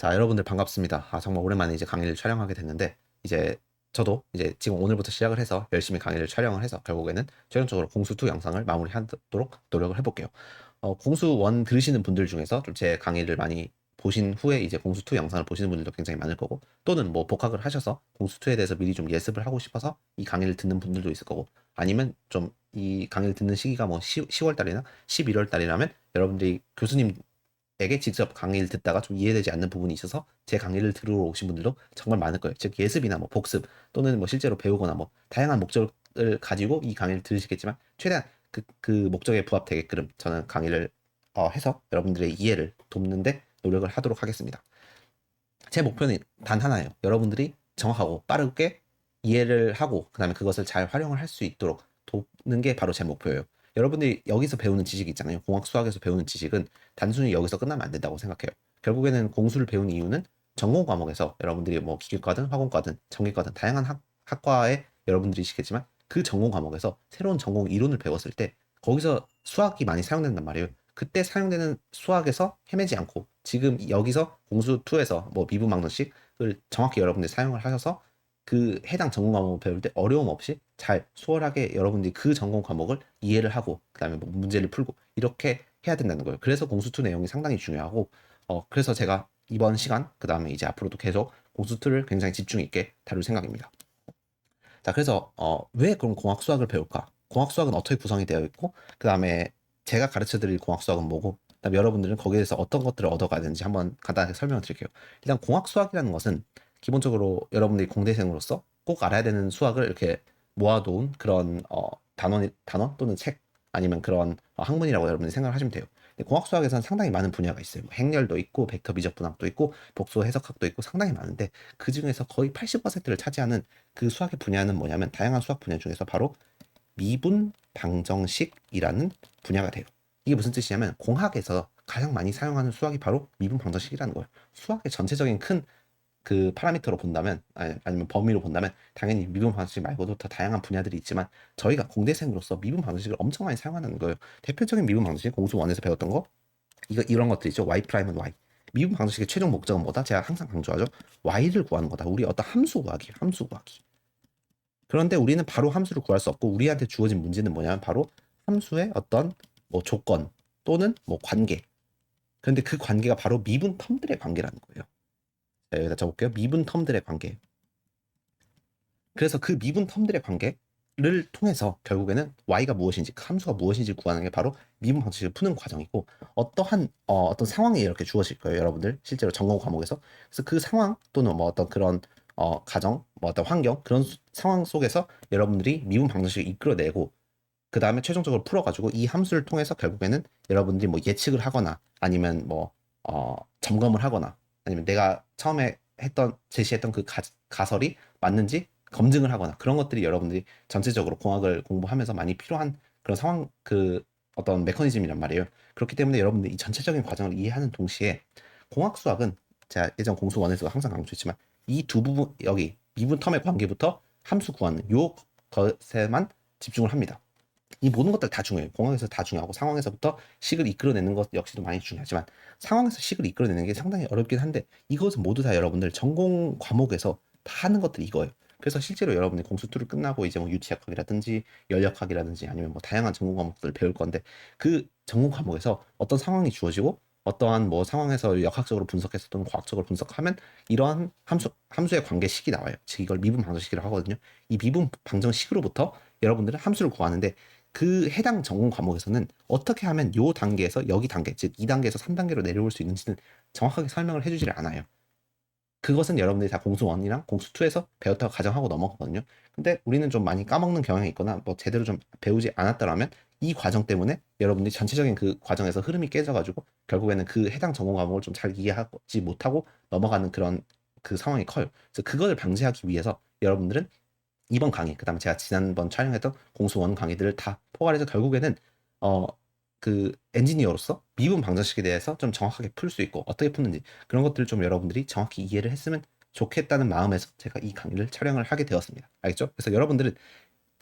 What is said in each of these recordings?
자, 여러분들 반갑습니다. 정말 오랜만에 이제 강의를 촬영하게 됐는데, 이제 저도 이제 지금 오늘부터 시작을 해서 열심히 강의를 촬영을 해서 결국에는 최종적으로 공수2 영상을 마무리하도록 노력을 해볼게요. 공수1 들으시는 분들 중에서 좀 제 강의를 많이 보신 후에 이제 공수2 영상을 보시는 분들도 굉장히 많을 거고, 또는 뭐 복학을 하셔서 공수2에 대해서 미리 좀 예습을 하고 싶어서 이 강의를 듣는 분들도 있을 거고, 아니면 좀 이 강의를 듣는 시기가 뭐 10월 달이나 11월 달이라면 여러분들이 교수님 에게 직접 강의를 듣다가 좀 이해되지 않는 부분이 있어서 제 강의를 들으러 오신 분들도 정말 많을 거예요. 즉 예습이나 뭐 복습 또는 뭐 실제로 배우거나 뭐 다양한 목적을 가지고 이 강의를 들으시겠지만 최대한 그 목적에 부합되게끔 저는 강의를 해서 여러분들의 이해를 돕는데 노력을 하도록 하겠습니다. 제 목표는 단 하나예요. 여러분들이 정확하고 빠르게 이해를 하고 그다음에 그것을 잘 활용을 할 수 있도록 돕는 게 바로 제 목표예요. 여러분들이 여기서 배우는 지식 있잖아요. 공학 수학에서 배우는 지식은 단순히 여기서 끝나면 안 된다고 생각해요. 결국에는 공수를 배우는 이유는 전공 과목에서 여러분들이 뭐 기계과든 화공과든 전기과든 다양한 학과에 여러분들이시겠지만 그 전공 과목에서 새로운 전공 이론을 배웠을 때 거기서 수학이 많이 사용된단 말이에요. 그때 사용되는 수학에서 헤매지 않고 지금 여기서 공수2에서 뭐 미분 방정식을 정확히 여러분들이 사용을 하셔서 그 해당 전공 과목을 배울 때 어려움 없이 잘 수월하게 여러분들이 그 전공 과목을 이해를 하고 그다음에 뭐 문제를 풀고 이렇게 해야 된다는 거예요. 그래서 공수2 내용이 상당히 중요하고 그래서 제가 이번 시간 그다음에 이제 앞으로도 계속 공수2를 굉장히 집중 있게 다룰 생각입니다. 자, 그래서 왜 그럼 공학 수학을 배울까? 공학 수학은 어떻게 구성이 되어 있고 그다음에 제가 가르쳐 드릴 공학 수학은 뭐고 그다음에 여러분들은 거기에 대해서 어떤 것들을 얻어가야 되는지 한번 간단하게 설명을 드릴게요. 일단 공학 수학이라는 것은 기본적으로 여러분들이 공대생으로서 꼭 알아야 되는 수학을 이렇게 모아놓은 그런 단원 또는 책 아니면 그런 학문이라고 여러분들이 생각을 하시면 돼요. 근데 공학 수학에서는 상당히 많은 분야가 있어요. 뭐 행렬도 있고 벡터 미적 분학도 있고 복수 해석학도 있고 상당히 많은데 그 중에서 거의 80%를 차지하는 그 수학의 분야는 뭐냐면 다양한 수학 분야 중에서 바로 미분 방정식이라는 분야가 돼요. 이게 무슨 뜻이냐면 공학에서 가장 많이 사용하는 수학이 바로 미분 방정식이라는 거예요. 수학의 전체적인 큰 그 파라미터로 본다면 아니면 범위로 본다면 당연히 미분 방정식 말고도 더 다양한 분야들이 있지만 저희가 공대생으로서 미분 방정식을 엄청 많이 사용하는 거예요. 대표적인 미분 방정식 공수 1에서 배웠던 거 이런 것들이죠. y 프라임은 y. 미분 방정식의 최종 목적은 뭐다? 제가 항상 강조하죠. y를 구하는 거다. 우리 어떤 함수 구하기, 함수 구하기. 그런데 우리는 바로 함수를 구할 수 없고 우리한테 주어진 문제는 뭐냐면 바로 함수의 어떤 뭐 조건 또는 뭐 관계. 그런데 그 관계가 바로 미분 텀들의 관계라는 거예요. 자, 여기다 적을게요. 미분 텀들의 관계. 그래서 그 미분 텀들의 관계를 통해서 결국에는 y가 무엇인지, 그 함수가 무엇인지 구하는 게 바로 미분 방정식을 푸는 과정이고 어떠한 어떤 상황이 이렇게 주어질 거예요, 여러분들 실제로 전공 과목에서. 그래서 그 상황 또는 뭐 어떤 그런 가정, 뭐 어떤 환경 그런 상황 속에서 여러분들이 미분 방정식을 이끌어내고 그 다음에 최종적으로 풀어가지고 이 함수를 통해서 결국에는 여러분들이 뭐 예측을 하거나 아니면 뭐 점검을 하거나 아니면 내가 처음에 제시했던 그 가설이 맞는지 검증을 하거나 그런 것들이 여러분들이 전체적으로 공학을 공부하면서 많이 필요한 그런 상황 그 어떤 메커니즘이란 말이에요. 그렇기 때문에 여러분들이 이 전체적인 과정을 이해하는 동시에 공학 수학은 제가 예전 공수 원에서 항상 강조했지만 이 두 부분 여기 미분 텀의 관계부터 함수 구하는 요 것에만 집중을 합니다. 이 모든 것들 다 중요해요. 공학에서 다 중요하고 상황에서부터 식을 이끌어내는 것 역시도 많이 중요하지만 상황에서 식을 이끌어내는 게 상당히 어렵긴 한데 이것은 모두 다 여러분들 전공 과목에서 다 하는 것들이 이거예요. 그래서 실제로 여러분이 공수2를 끝나고 이제 뭐 유치학학이라든지 연력학이라든지 아니면 뭐 다양한 전공 과목들을 배울 건데 그 전공 과목에서 어떤 상황이 주어지고 어떠한 뭐 상황에서 역학적으로 분석해서 또는 과학적으로 분석하면 이러한 함수의 관계식이 나와요. 즉 이걸 미분 방정식이라고 하거든요. 이 미분 방정식으로부터 여러분들은 함수를 구하는데 그 해당 전공 과목에서는 어떻게 하면 요 단계에서 여기 단계, 즉 2단계에서 3단계로 내려올 수 있는지는 정확하게 설명을 해주질 않아요. 그것은 여러분들이 다 공수 1이랑 공수 2에서 배웠다고 가정하고 넘어가거든요. 근데 우리는 좀 많이 까먹는 경향이 있거나 뭐 제대로 좀 배우지 않았더라면 이 과정 때문에 여러분들이 전체적인 그 과정에서 흐름이 깨져가지고 결국에는 그 해당 전공 과목을 좀 잘 이해하지 못하고 넘어가는 그런 그 상황이 커요. 그래서 그것을 방지하기 위해서 여러분들은 이번 강의, 그다음에 제가 지난번 촬영했던 공수원 강의들을 다 포괄해서 결국에는 그 엔지니어로서 미분 방정식에 대해서 좀 정확하게 풀 수 있고 어떻게 푸는지 그런 것들을 좀 여러분들이 정확히 이해를 했으면 좋겠다는 마음에서 제가 이 강의를 촬영을 하게 되었습니다. 알겠죠? 그래서 여러분들은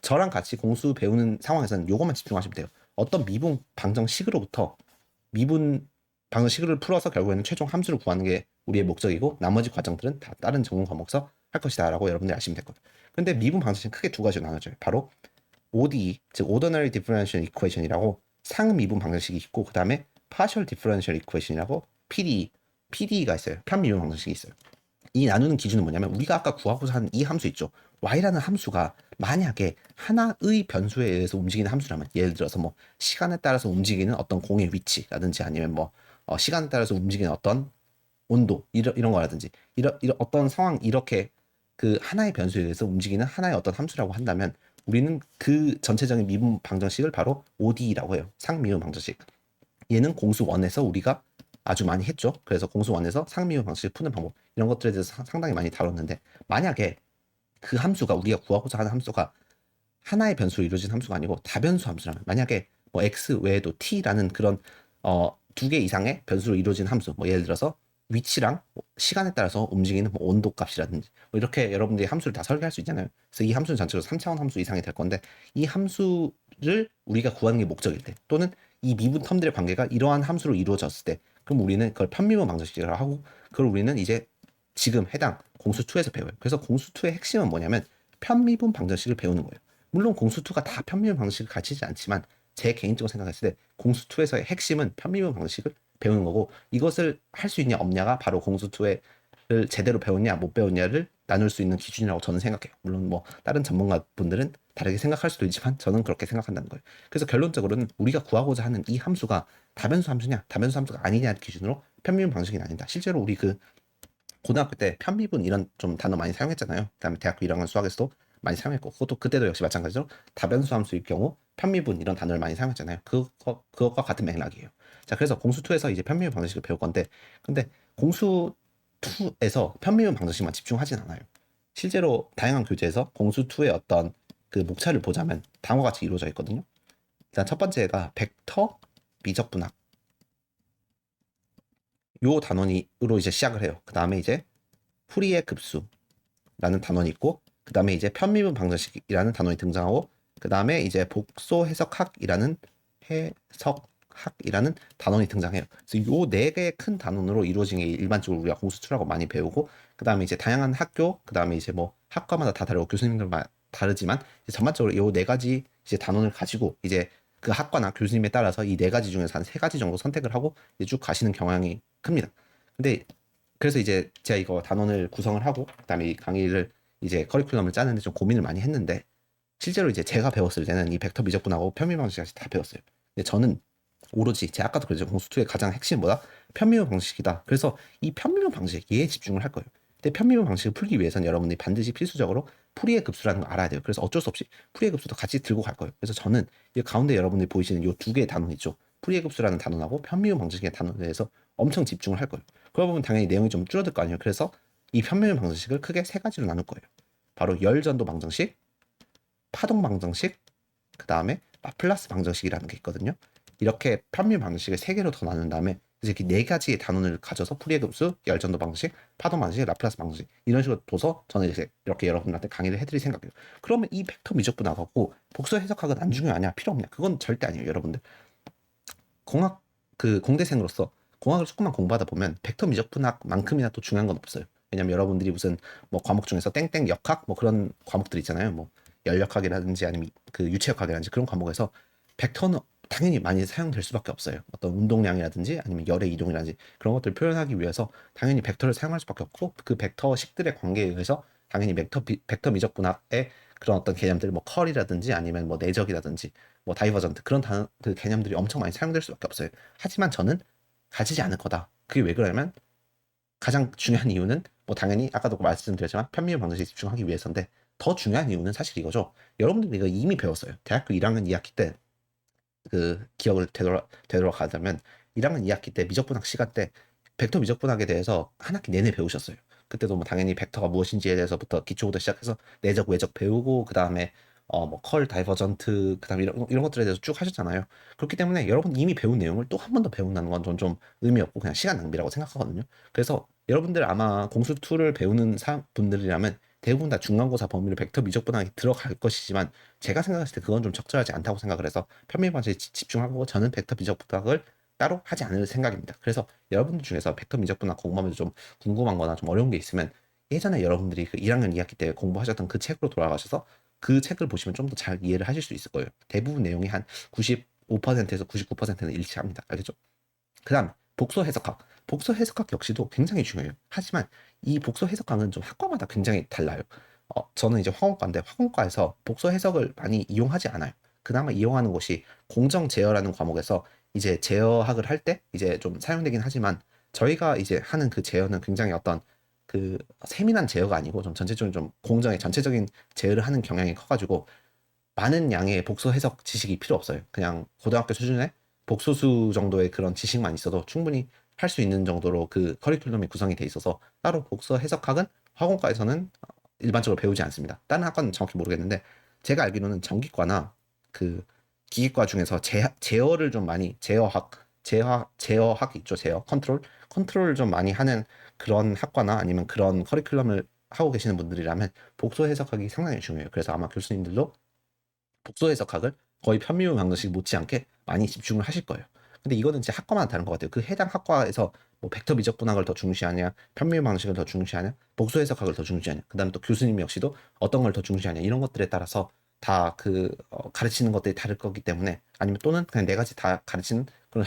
저랑 같이 공수 배우는 상황에서는 요것만 집중하시면 돼요. 어떤 미분 방정식으로부터 미분 방정식을 풀어서 결국에는 최종 함수를 구하는 게 우리의 목적이고 나머지 과정들은 다 다른 전공 과목에서 할 것이다 라고 여러분들이 아시면 될 거예요. 근데 미분 방정식은 크게 두 가지로 나눠져요. 바로 ODE, 즉 Ordinary Differential Equation이라고 상미분 방정식이 있고, 그 다음에 Partial Differential Equation이라고 PDE가 있어요. 편미분 방정식이 있어요. 이 나누는 기준은 뭐냐면, 우리가 아까 구하고자 하는 이 함수 있죠. y라는 함수가 만약에 하나의 변수에 의해서 움직이는 함수라면, 예를 들어서 뭐 시간에 따라서 움직이는 어떤 공의 위치라든지, 아니면 뭐 시간에 따라서 움직이는 어떤 온도, 이런 거라든지, 이런 어떤 상황, 이렇게 그 하나의 변수에 의해서 움직이는 하나의 어떤 함수라고 한다면, 우리는 그 전체적인 미분 방정식을 바로 ODE라고 해요. 상미분 방정식. 얘는 공수 1에서 우리가 아주 많이 했죠. 그래서 공수 1에서 상미분 방식을 푸는 방법, 이런 것들에 대해서 상당히 많이 다뤘는데, 만약에 그 함수가, 우리가 구하고자 하는 함수가 하나의 변수로 이루어진 함수가 아니고 다변수 함수라면, 만약에 뭐 x 외에도 t라는 그런 두 개 이상의 변수로 이루어진 함수, 뭐 예를 들어서 위치랑 시간에 따라서 움직이는 뭐 온도 값이라든지, 뭐 이렇게 여러분들이 함수를 다 설계할 수 있잖아요. 그래서 이 함수는 전체로 3차원 함수 이상이 될 건데, 이 함수를 우리가 구하는 게 목적일 때, 또는 이 미분 텀들의 관계가 이러한 함수로 이루어졌을 때, 그럼 우리는 그걸 편미분 방정식이라고 하고, 그걸 우리는 이제 지금 해당 공수 2에서 배워요. 그래서 공수 2의 핵심은 뭐냐면 편미분 방정식을 배우는 거예요. 물론 공수 2가 다 편미분 방정식을 가르치지 않지만, 제 개인적으로 생각했을 때 공수 2에서의 핵심은 편미분 방정식을 배우는 거고, 이것을 할 수 있냐 없냐가 바로 공수 2를 제대로 배웠냐 못 배웠냐를 나눌 수 있는 기준이라고 저는 생각해요. 물론 뭐 다른 전문가분들은 다르게 생각할 수도 있지만, 저는 그렇게 생각한다는 거예요. 그래서 결론적으로는 우리가 구하고자 하는 이 함수가 다변수 함수냐 다변수 함수가 아니냐를 기준으로 편미분 방정식이 나뉜다. 실제로 우리 그 고등학교 때 편미분 이런 좀 단어 많이 사용했잖아요. 그다음에 대학교 1학년 수학에서도 많이 사용했고, 그것도 그때도 역시 마찬가지로 다변수 함수일 경우 편미분 이런 단어를 많이 사용했잖아요. 그것과 같은 맥락이에요. 자, 그래서 공수 2에서 이제 편미분 방정식을 배울 건데, 근데 공수 2에서 편미분 방정식만 집중하진 않아요. 실제로 다양한 교재에서 공수 2의 어떤 그 목차를 보자면 다음과 같이 이루어져 있거든요. 일단 첫 번째가 벡터 미적분학, 요 단원으로 이제 시작을 해요. 그 다음에 이제 풀이의 급수라는 단원이 있고, 그 다음에 이제 편미분 방정식이라는 단원이 등장하고, 그 다음에 이제 복소 해석학이라는 단원이 등장해요. 그래서 요 네 개의 큰 단원으로 이루어진 게 일반적으로 우리가 공수투라고 많이 배우고, 그 다음에 이제 다양한 학교, 그 다음에 이제 뭐 학과마다 다 다르고 교수님들마다 다르지만, 전반적으로 요 네 가지 이제 단원을 가지고 이제 그 학과나 교수님에 따라서 이 네 가지 중에서 한 세 가지 정도 선택을 하고 이제 쭉 가시는 경향이 큽니다. 근데 그래서 이제 제가 이거 단원을 구성을 하고, 그다음에 이 강의를 이제 커리큘럼을 짜는데 좀 고민을 많이 했는데, 실제로 이제 제가 배웠을 때는 이 벡터 미적분하고 편미분 방식까지 다 배웠어요. 근데 저는 오로지 제가 아까도 그랬죠. 공수2의 가장 핵심은 뭐다? 편미분 방식이다. 그래서 이 편미분 방식에 집중을 할 거예요. 근데 편미분 방식을 풀기 위해서는 여러분들이 반드시 필수적으로 풀이의 급수라는 걸 알아야 돼요. 그래서 어쩔 수 없이 풀이의 급수도 같이 들고 갈 거예요. 그래서 저는 이 가운데 여러분들이 보이시는 이 두 개의 단원 있죠. 풀이의 급수라는 단원하고 편미분 방식의 단원에 대해서 엄청 집중을 할 거예요. 그러다 보면 당연히 내용이 좀 줄어들 거 아니에요. 그래서 이 편미분 방정식을 크게 세 가지로 나눌 거예요. 바로 열전도 방정식, 파동 방정식, 그 다음에 라플라스 방정식이라는 게 있거든요. 이렇게 편미분 방정식을 세 개로 더 나눈 다음에 이제 네 가지의 단원을 가져서 풀이의 급수, 열전도 방정식, 파동 방정식, 라플라스 방정식, 이런 식으로 둬서 저는 이제 이렇게 여러분들한테 강의를 해드릴 생각이에요. 그러면 이 벡터 미적분하고 복수 해석학은 안 중요하냐, 필요 없냐? 그건 절대 아니에요, 여러분들. 공학 그 공대생으로서 공학을 조금만 공부하다 보면 벡터 미적분학만큼이나 또 중요한 건 없어요. 왜냐면 여러분들이 무슨 뭐 과목 중에서 땡땡 역학 뭐 그런 과목들 있잖아요. 뭐 열역학이라든지 아니면 그 유체역학이라든지 그런 과목에서 벡터는 당연히 많이 사용될 수밖에 없어요. 어떤 운동량이라든지 아니면 열의 이동이라든지 그런 것들을 표현하기 위해서 당연히 벡터를 사용할 수밖에 없고, 그 벡터식들의 관계에 의해서 당연히 벡터 미적분학의 그런 어떤 개념들, 뭐 컬이라든지 아니면 뭐 내적이라든지 뭐 다이버전트, 그런 그 개념들이 엄청 많이 사용될 수밖에 없어요. 하지만 저는 가지지 않을 거다. 그게 왜 그러냐면, 가장 중요한 이유는 뭐 당연히 아까도 말씀드렸지만 편미분 방정식에 집중하기 위해서인데, 더 중요한 이유는 사실 이거죠. 여러분들이 이거 이미 배웠어요. 대학교 1학년 2학기 때 그 기억을 되돌아가자면 1학년 2학기 때 미적분학 시간 때 벡터 미적분학에 대해서 한 학기 내내 배우셨어요. 그때도 뭐 당연히 벡터가 무엇인지에 대해서부터 기초부터 시작해서 내적 외적 배우고, 그 다음에 뭐 컬 다이버전트, 그 다음에 이런 것들에 대해서 쭉 하셨잖아요. 그렇기 때문에 여러분 이미 배운 내용을 또 한 번 더 배운다는 건 전 좀 의미 없고 그냥 시간 낭비라고 생각하거든요. 그래서 여러분들 아마 공수 2를 배우는 분들이라면 대부분 다 중간고사 범위로 벡터 미적분학에 들어갈 것이지만, 제가 생각했을 때 그건 좀 적절하지 않다고 생각을 해서 편미분 방식에 집중하고, 저는 벡터 미적분학을 따로 하지 않을 생각입니다. 그래서 여러분들 중에서 벡터 미적분학 공부하면서 좀 궁금한 거나 좀 어려운 게 있으면 예전에 여러분들이 그 1학년 2학기 때 공부하셨던 그 책으로 돌아가셔서 그 책을 보시면 좀 더 잘 이해를 하실 수 있을 거예요. 대부분 내용이 한 95%에서 99%는 일치합니다. 알겠죠? 그다음 복소 해석학. 복소 해석학 역시도 굉장히 중요해요. 하지만 이 복소 해석학은 좀 학과마다 굉장히 달라요. 저는 이제 화공과인데 화공과에서 복소 해석을 많이 이용하지 않아요. 그나마 이용하는 곳이 공정 제어라는 과목에서 이제 제어학을 할 때 이제 좀 사용되긴 하지만 저희가 이제 하는 그 제어는 굉장히 어떤 그 세밀한 제어가 아니고 좀 전체적인 좀 공정의 전체적인 제어를 하는 경향이 커가지고 많은 양의 복소 해석 지식이 필요 없어요. 그냥 고등학교 수준의 복소수 정도의 그런 지식만 있어도 충분히 할 수 있는 정도로 그 커리큘럼이 구성이 돼 있어서 따로 복소 해석학은 화공과에서는 일반적으로 배우지 않습니다. 다른 학과는 정확히 모르겠는데 제가 알기로는 전기과나 그 기계과 중에서 제어를 좀 많이 제어학 있죠. 제어 컨트롤을 좀 많이 하는 그런 학과나 아니면 그런 커리큘럼을 하고 계시는 분들이라면 복소 해석학이 상당히 중요해요. 그래서 아마 교수님들도 복소 해석학을 거의 편미분 방정식 못지않게 많이 집중을 하실 거예요. 근데 이거는 진짜 학과마다 다른 것 같아요. 그 해당 학과에서 뭐 벡터 미적분학을 더 중시하냐, 편미분 방식을 더 중시하냐, 복소 해석학을 더 중시하냐, 그다음에 또 교수님 역시도 어떤 걸 더 중시하냐 이런 것들에 따라서 다 가르치는 것들이 다를 거기 때문에 아니면 또는 그냥 네 가지 다 가르치는 그런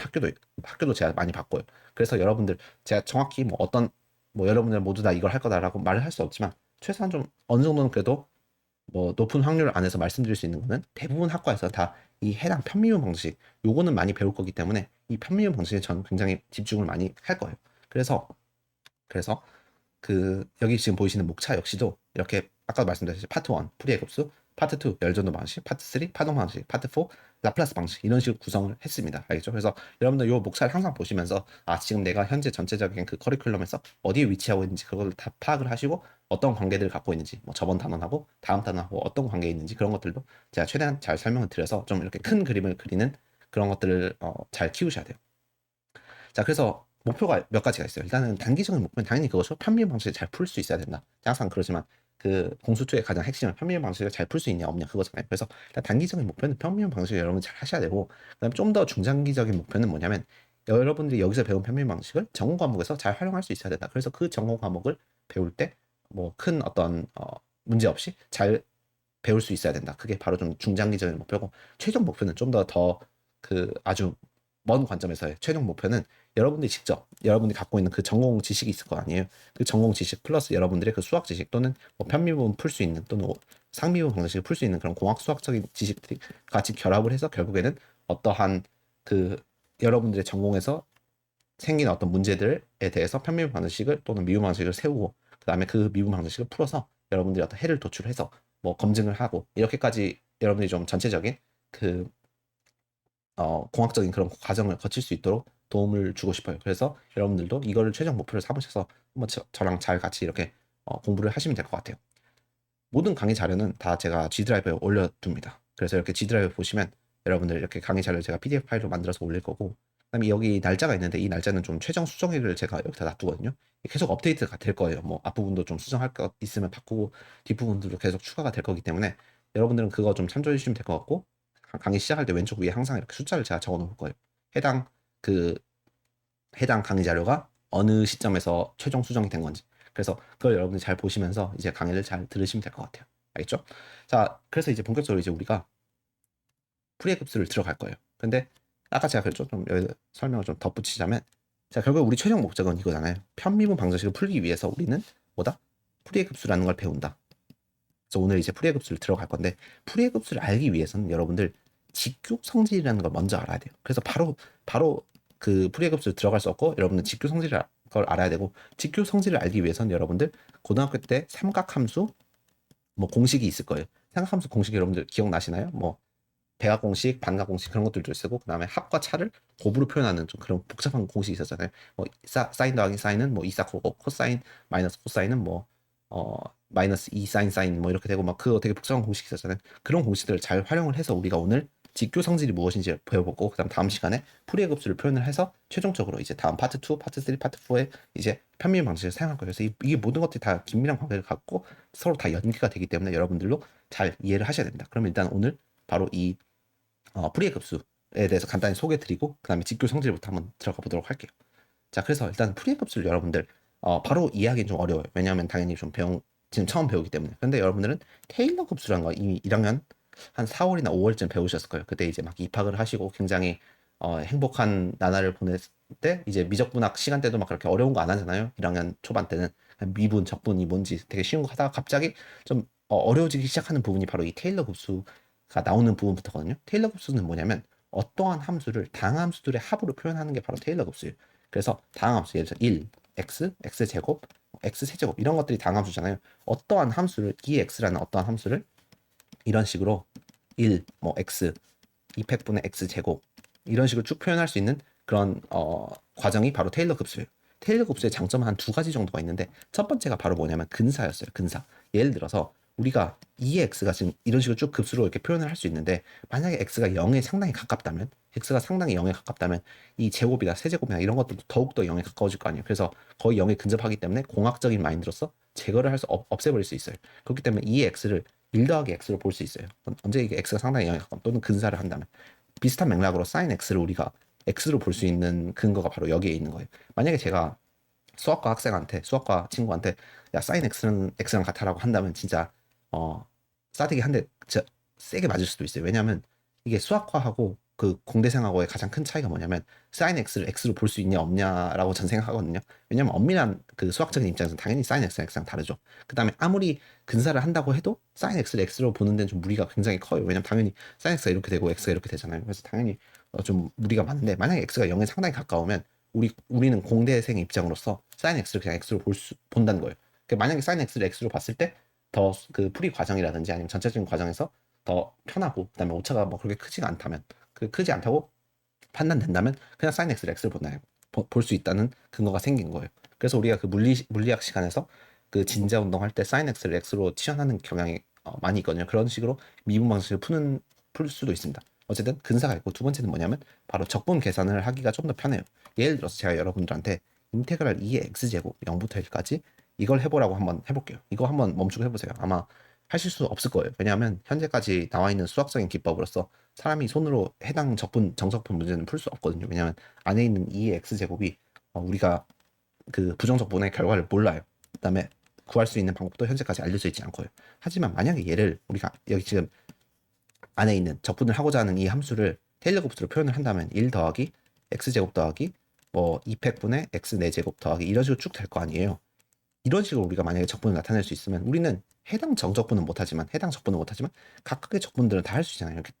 학교도 제가 많이 봤고요. 그래서 여러분들 제가 정확히 뭐 어떤 뭐 여러분들 모두 다 이걸 할 거다라고 말을 할 수 없지만 최소한 좀 어느 정도는 그래도 뭐 높은 확률 안에서 말씀드릴 수 있는 거는 대부분 학과에서 다 이 해당 편미분 방식 요거는 많이 배울 거기 때문에 이 편미분 방식에 저는 굉장히 집중을 많이 할 거예요. 그래서 여기 지금 보이시는 목차 역시도 이렇게 아까 말씀드렸듯이 파트 1 풀이의 급수, 파트 2 열전도 방식, 파트 3 파동 방식, 파트 4 라플라스 방식 이런 식으로 구성을 했습니다. 알겠죠? 그래서 여러분들 이 목차를 항상 보시면서 지금 내가 현재 전체적인 그 커리큘럼에서 어디에 위치하고 있는지 그걸 다 파악을 하시고 어떤 관계들을 갖고 있는지 뭐 저번 단원하고 다음 단원하고 어떤 관계에 있는지 그런 것들도 제가 최대한 잘 설명을 드려서 좀 이렇게 큰 그림을 그리는 그런 것들을 잘 키우셔야 돼요. 자, 그래서 목표가 몇 가지가 있어요. 일단은 단기적인 목표는 당연히 그것을 편미분 방식을 잘 풀 수 있어야 된다. 항상 그러지만 그 공수2의 가장 핵심은 편미분 방식을 잘 풀 수 있냐 없냐 그거잖아요. 그래서 일단 단기적인 목표는 편미분 방식을 여러분 잘 하셔야 되고 그다음에 좀 더 중장기적인 목표는 뭐냐면 여러분들이 여기서 배운 편미분 방식을 전공 과목에서 잘 활용할 수 있어야 된다. 그래서 그 전공 과목을 배울 때 뭐 큰 어떤 문제 없이 잘 배울 수 있어야 된다. 그게 바로 좀 중장기적인 목표고 최종 목표는 좀 더 아주 먼 관점에서의 최종 목표는 여러분들이 직접 여러분들이 갖고 있는 그 전공 지식이 있을 거 아니에요. 그 전공 지식 플러스 여러분들의 그 수학 지식 또는 뭐 편미분 풀 수 있는 또는 상미분 방정식을 풀 수 있는 그런 공학 수학적인 지식들이 같이 결합을 해서 결국에는 어떠한 여러분들의 전공에서 생긴 어떤 문제들에 대해서 편미분 방정식을 또는 미분 방정식을 세우고 그다음에 그 미분 방정식을 풀어서 여러분들이 어떤 해를 도출해서 뭐 검증을 하고 이렇게까지 여러분들이 좀 전체적인 공학적인 그런 과정을 거칠 수 있도록 도움을 주고 싶어요. 그래서 여러분들도 이거를 최종 목표로 삼으셔서 한번 저랑 잘 같이 이렇게 공부를 하시면 될 것 같아요. 모든 강의 자료는 다 제가 G 드라이브에 올려둡니다. 그래서 이렇게 G 드라이브 보시면 여러분들 이렇게 강의 자료를 제가 PDF 파일로 만들어서 올릴 거고 그다음에 여기 날짜가 있는데 이 날짜는 좀 최종 수정일을 제가 여기다 놔두거든요. 계속 업데이트가 될 거예요. 뭐 앞부분도 좀 수정할 거 있으면 바꾸고 뒷부분들도 계속 추가가 될 거기 때문에 여러분들은 그거 좀 참조해 주시면 될 것 같고 강의 시작할 때 왼쪽 위에 항상 이렇게 숫자를 제가 적어 놓을 거예요. 해당 그 해당 강의 자료가 어느 시점에서 최종 수정이 된 건지. 그래서 그걸 여러분들이 잘 보시면서 이제 강의를 잘 들으시면 될 것 같아요. 알겠죠? 자, 그래서 이제 본격적으로 이제 우리가 풀이의 급수를 들어갈 거예요. 근데 아까 제가 그랬죠? 좀 여기 설명을 좀 덧붙이자면 자, 결국 우리 최종 목적은 이거잖아요. 편미분 방정식을 풀기 위해서 우리는 뭐다? 풀이의 급수라는 걸 배운다. 그래서 오늘 이제 풀이의 급수를 들어갈 건데 풀이의 급수를 알기 위해서는 여러분들 직교 성질이라는 걸 먼저 알아야 돼요. 그래서 바로 그 풀이의 급수를 들어갈 수 없고 여러분들 직교 성질을 걸 알아야 되고 직교 성질을 알기 위해서는 여러분들 고등학교 때 삼각함수 뭐 공식이 있을 거예요. 삼각함수 공식 여러분들 기억나시나요? 뭐 대각 공식, 반각 공식 그런 것들도 쓰고 그다음에 합과 차를 곱으로 표현하는 좀 그런 복잡한 공식이 있었잖아요. 뭐 사인 더하기 사인은 뭐 이사코고 코사인 마이너스 코사인은 뭐 마이너스 2 사인 뭐 이렇게 되고 막 그거 되게 복잡한 공식이 있었잖아요. 그런 공식들을 잘 활용을 해서 우리가 오늘 직교 성질이 무엇인지 배워보고 그다음 다음 시간에 풀이의 급수를 표현을 해서 최종적으로 이제 다음 파트 2, 파트 3, 파트 4에 이제 편미분 방식을 사용할 거예요. 그래서 이게 모든 것들이 다 긴밀한 관계를 갖고 서로 다 연계가 되기 때문에 여러분들도 잘 이해를 하셔야 됩니다. 그러면 일단 오늘 바로 이 풀이의 급수 대해서 간단히 소개드리고 그 다음에 직교 성질부터 한번 들어가 보도록 할게요. 자, 그래서 일단 프리의 급수를 여러분들 바로 이해하기는 좀 어려워요. 왜냐하면 당연히 좀 지금 처음 배우기 때문에. 근데 여러분들은 테일러 급수라는 거 이미 1학년 한 4월이나 5월쯤 배우셨을 거예요. 그때 이제 막 입학을 하시고 굉장히 행복한 나날을 보냈을 때 이제 미적분학 시간 때도 막 그렇게 어려운 거 안 하잖아요. 1학년 초반 때는 미분, 적분이 뭔지 되게 쉬운 거 하다가 갑자기 좀 어려워지기 시작하는 부분이 바로 이 테일러 급수가 나오는 부분부터거든요. 테일러 급수는 뭐냐면 어떠한 함수를 다항함수들의 합으로 표현하는 게 바로 테일러 급수예요. 그래서 다항함수 예를 들어서 1, x, x제곱, x세제곱 이런 것들이 다항함수잖아요. 어떠한 함수를 2x라는 어떠한 함수를 이런 식으로 1, 뭐 x, 2팩분의 x제곱 이런 식으로 쭉 표현할 수 있는 그런 과정이 바로 테일러 급수예요. 테일러 급수의 장점은 한 두 가지 정도가 있는데 첫 번째가 바로 뭐냐면 근사였어요. 근사. 예를 들어서 우리가 2의 x가 지금 이런 식으로 쭉 급수로 이렇게 표현을 할 수 있는데 만약에 x가 0에 상당히 가깝다면 x가 상당히 0에 가깝다면 이 제곱이나 세제곱이나 이런 것들도 더욱더 0에 가까워질 거 아니에요. 그래서 거의 0에 근접하기 때문에 공학적인 마인드로서 제거를 없애버릴 수 있어요. 그렇기 때문에 2의 x를 1 더하기 x로 볼 수 있어요. 언제 이게 x가 상당히 0에 가깝다 또는 근사를 한다면 비슷한 맥락으로 sin x를 우리가 x로 볼 수 있는 근거가 바로 여기에 있는 거예요. 만약에 제가 수학과 친구한테 야 sin x는 x랑 같아라고 한다면 진짜 싸대기 한 대 세게 맞을 수도 있어요. 왜냐하면 이게 수학과하고 그 공대생하고의 가장 큰 차이가 뭐냐면 sin x를 x로 볼 수 있냐 없냐라고 전 생각하거든요. 왜냐하면 엄밀한 그 수학적인 입장에서는 당연히 sin x랑 x랑 다르죠. 그 다음에 아무리 근사를 한다고 해도 sin x를 x로 보는 데는 좀 무리가 굉장히 커요. 왜냐면 당연히 sin x가 이렇게 되고 x가 이렇게 되잖아요. 그래서 당연히 좀 무리가 많은데 만약에 x가 0에 상당히 가까우면 우리는 공대생 입장으로서 sin x를 그냥 x로 본다는 거예요. 그러니까 만약에 sin x를 x로 봤을 때 더 그 풀이 과정이라든지 아니면 전체적인 과정에서 더 편하고 그다음에 오차가 뭐 그렇게 크지가 않다면 크지 않다고 판단된다면 그냥 sin x를 x를 볼 수 있다는 근거가 생긴 거예요. 그래서 우리가 그 물리학 시간에서 그 진자 운동할 때 sin x를 x로 치환하는 경향이 많이 있거든요. 그런 식으로 미분 방식을 풀 수도 있습니다. 어쨌든 근사가 있고 두 번째는 뭐냐면 바로 적분 계산을 하기가 좀 더 편해요. 예를 들어서 제가 여러분들한테 인테그랄 2의 x제곱 0부터 1까지 이걸 해보라고 한번 해볼게요. 이거 한번 멈추고 해보세요. 아마 하실 수 없을 거예요. 왜냐하면 현재까지 나와 있는 수학적인 기법으로서 사람이 손으로 해당 정적분 문제는 풀 수 없거든요. 왜냐하면 안에 있는 2의 x제곱이 우리가 그 부정적분의 결과를 몰라요. 그다음에 구할 수 있는 방법도 현재까지 알려져 있지 않고요. 하지만 만약에 얘를 우리가 여기 지금 안에 있는 적분을 하고자 하는 이 함수를 테일러 곱수로 표현을 한다면 1 더하기 x제곱 더하기 뭐 2팩분의 x 4제곱 더하기 이런 식으로 쭉 될 거 아니에요. 이런 식으로 우리가 만약에 적분을 나타낼 수 있으면 우리는 해당 정적분은 못하지만 각각의 적분들은 다 할 수 있잖아요. 이렇게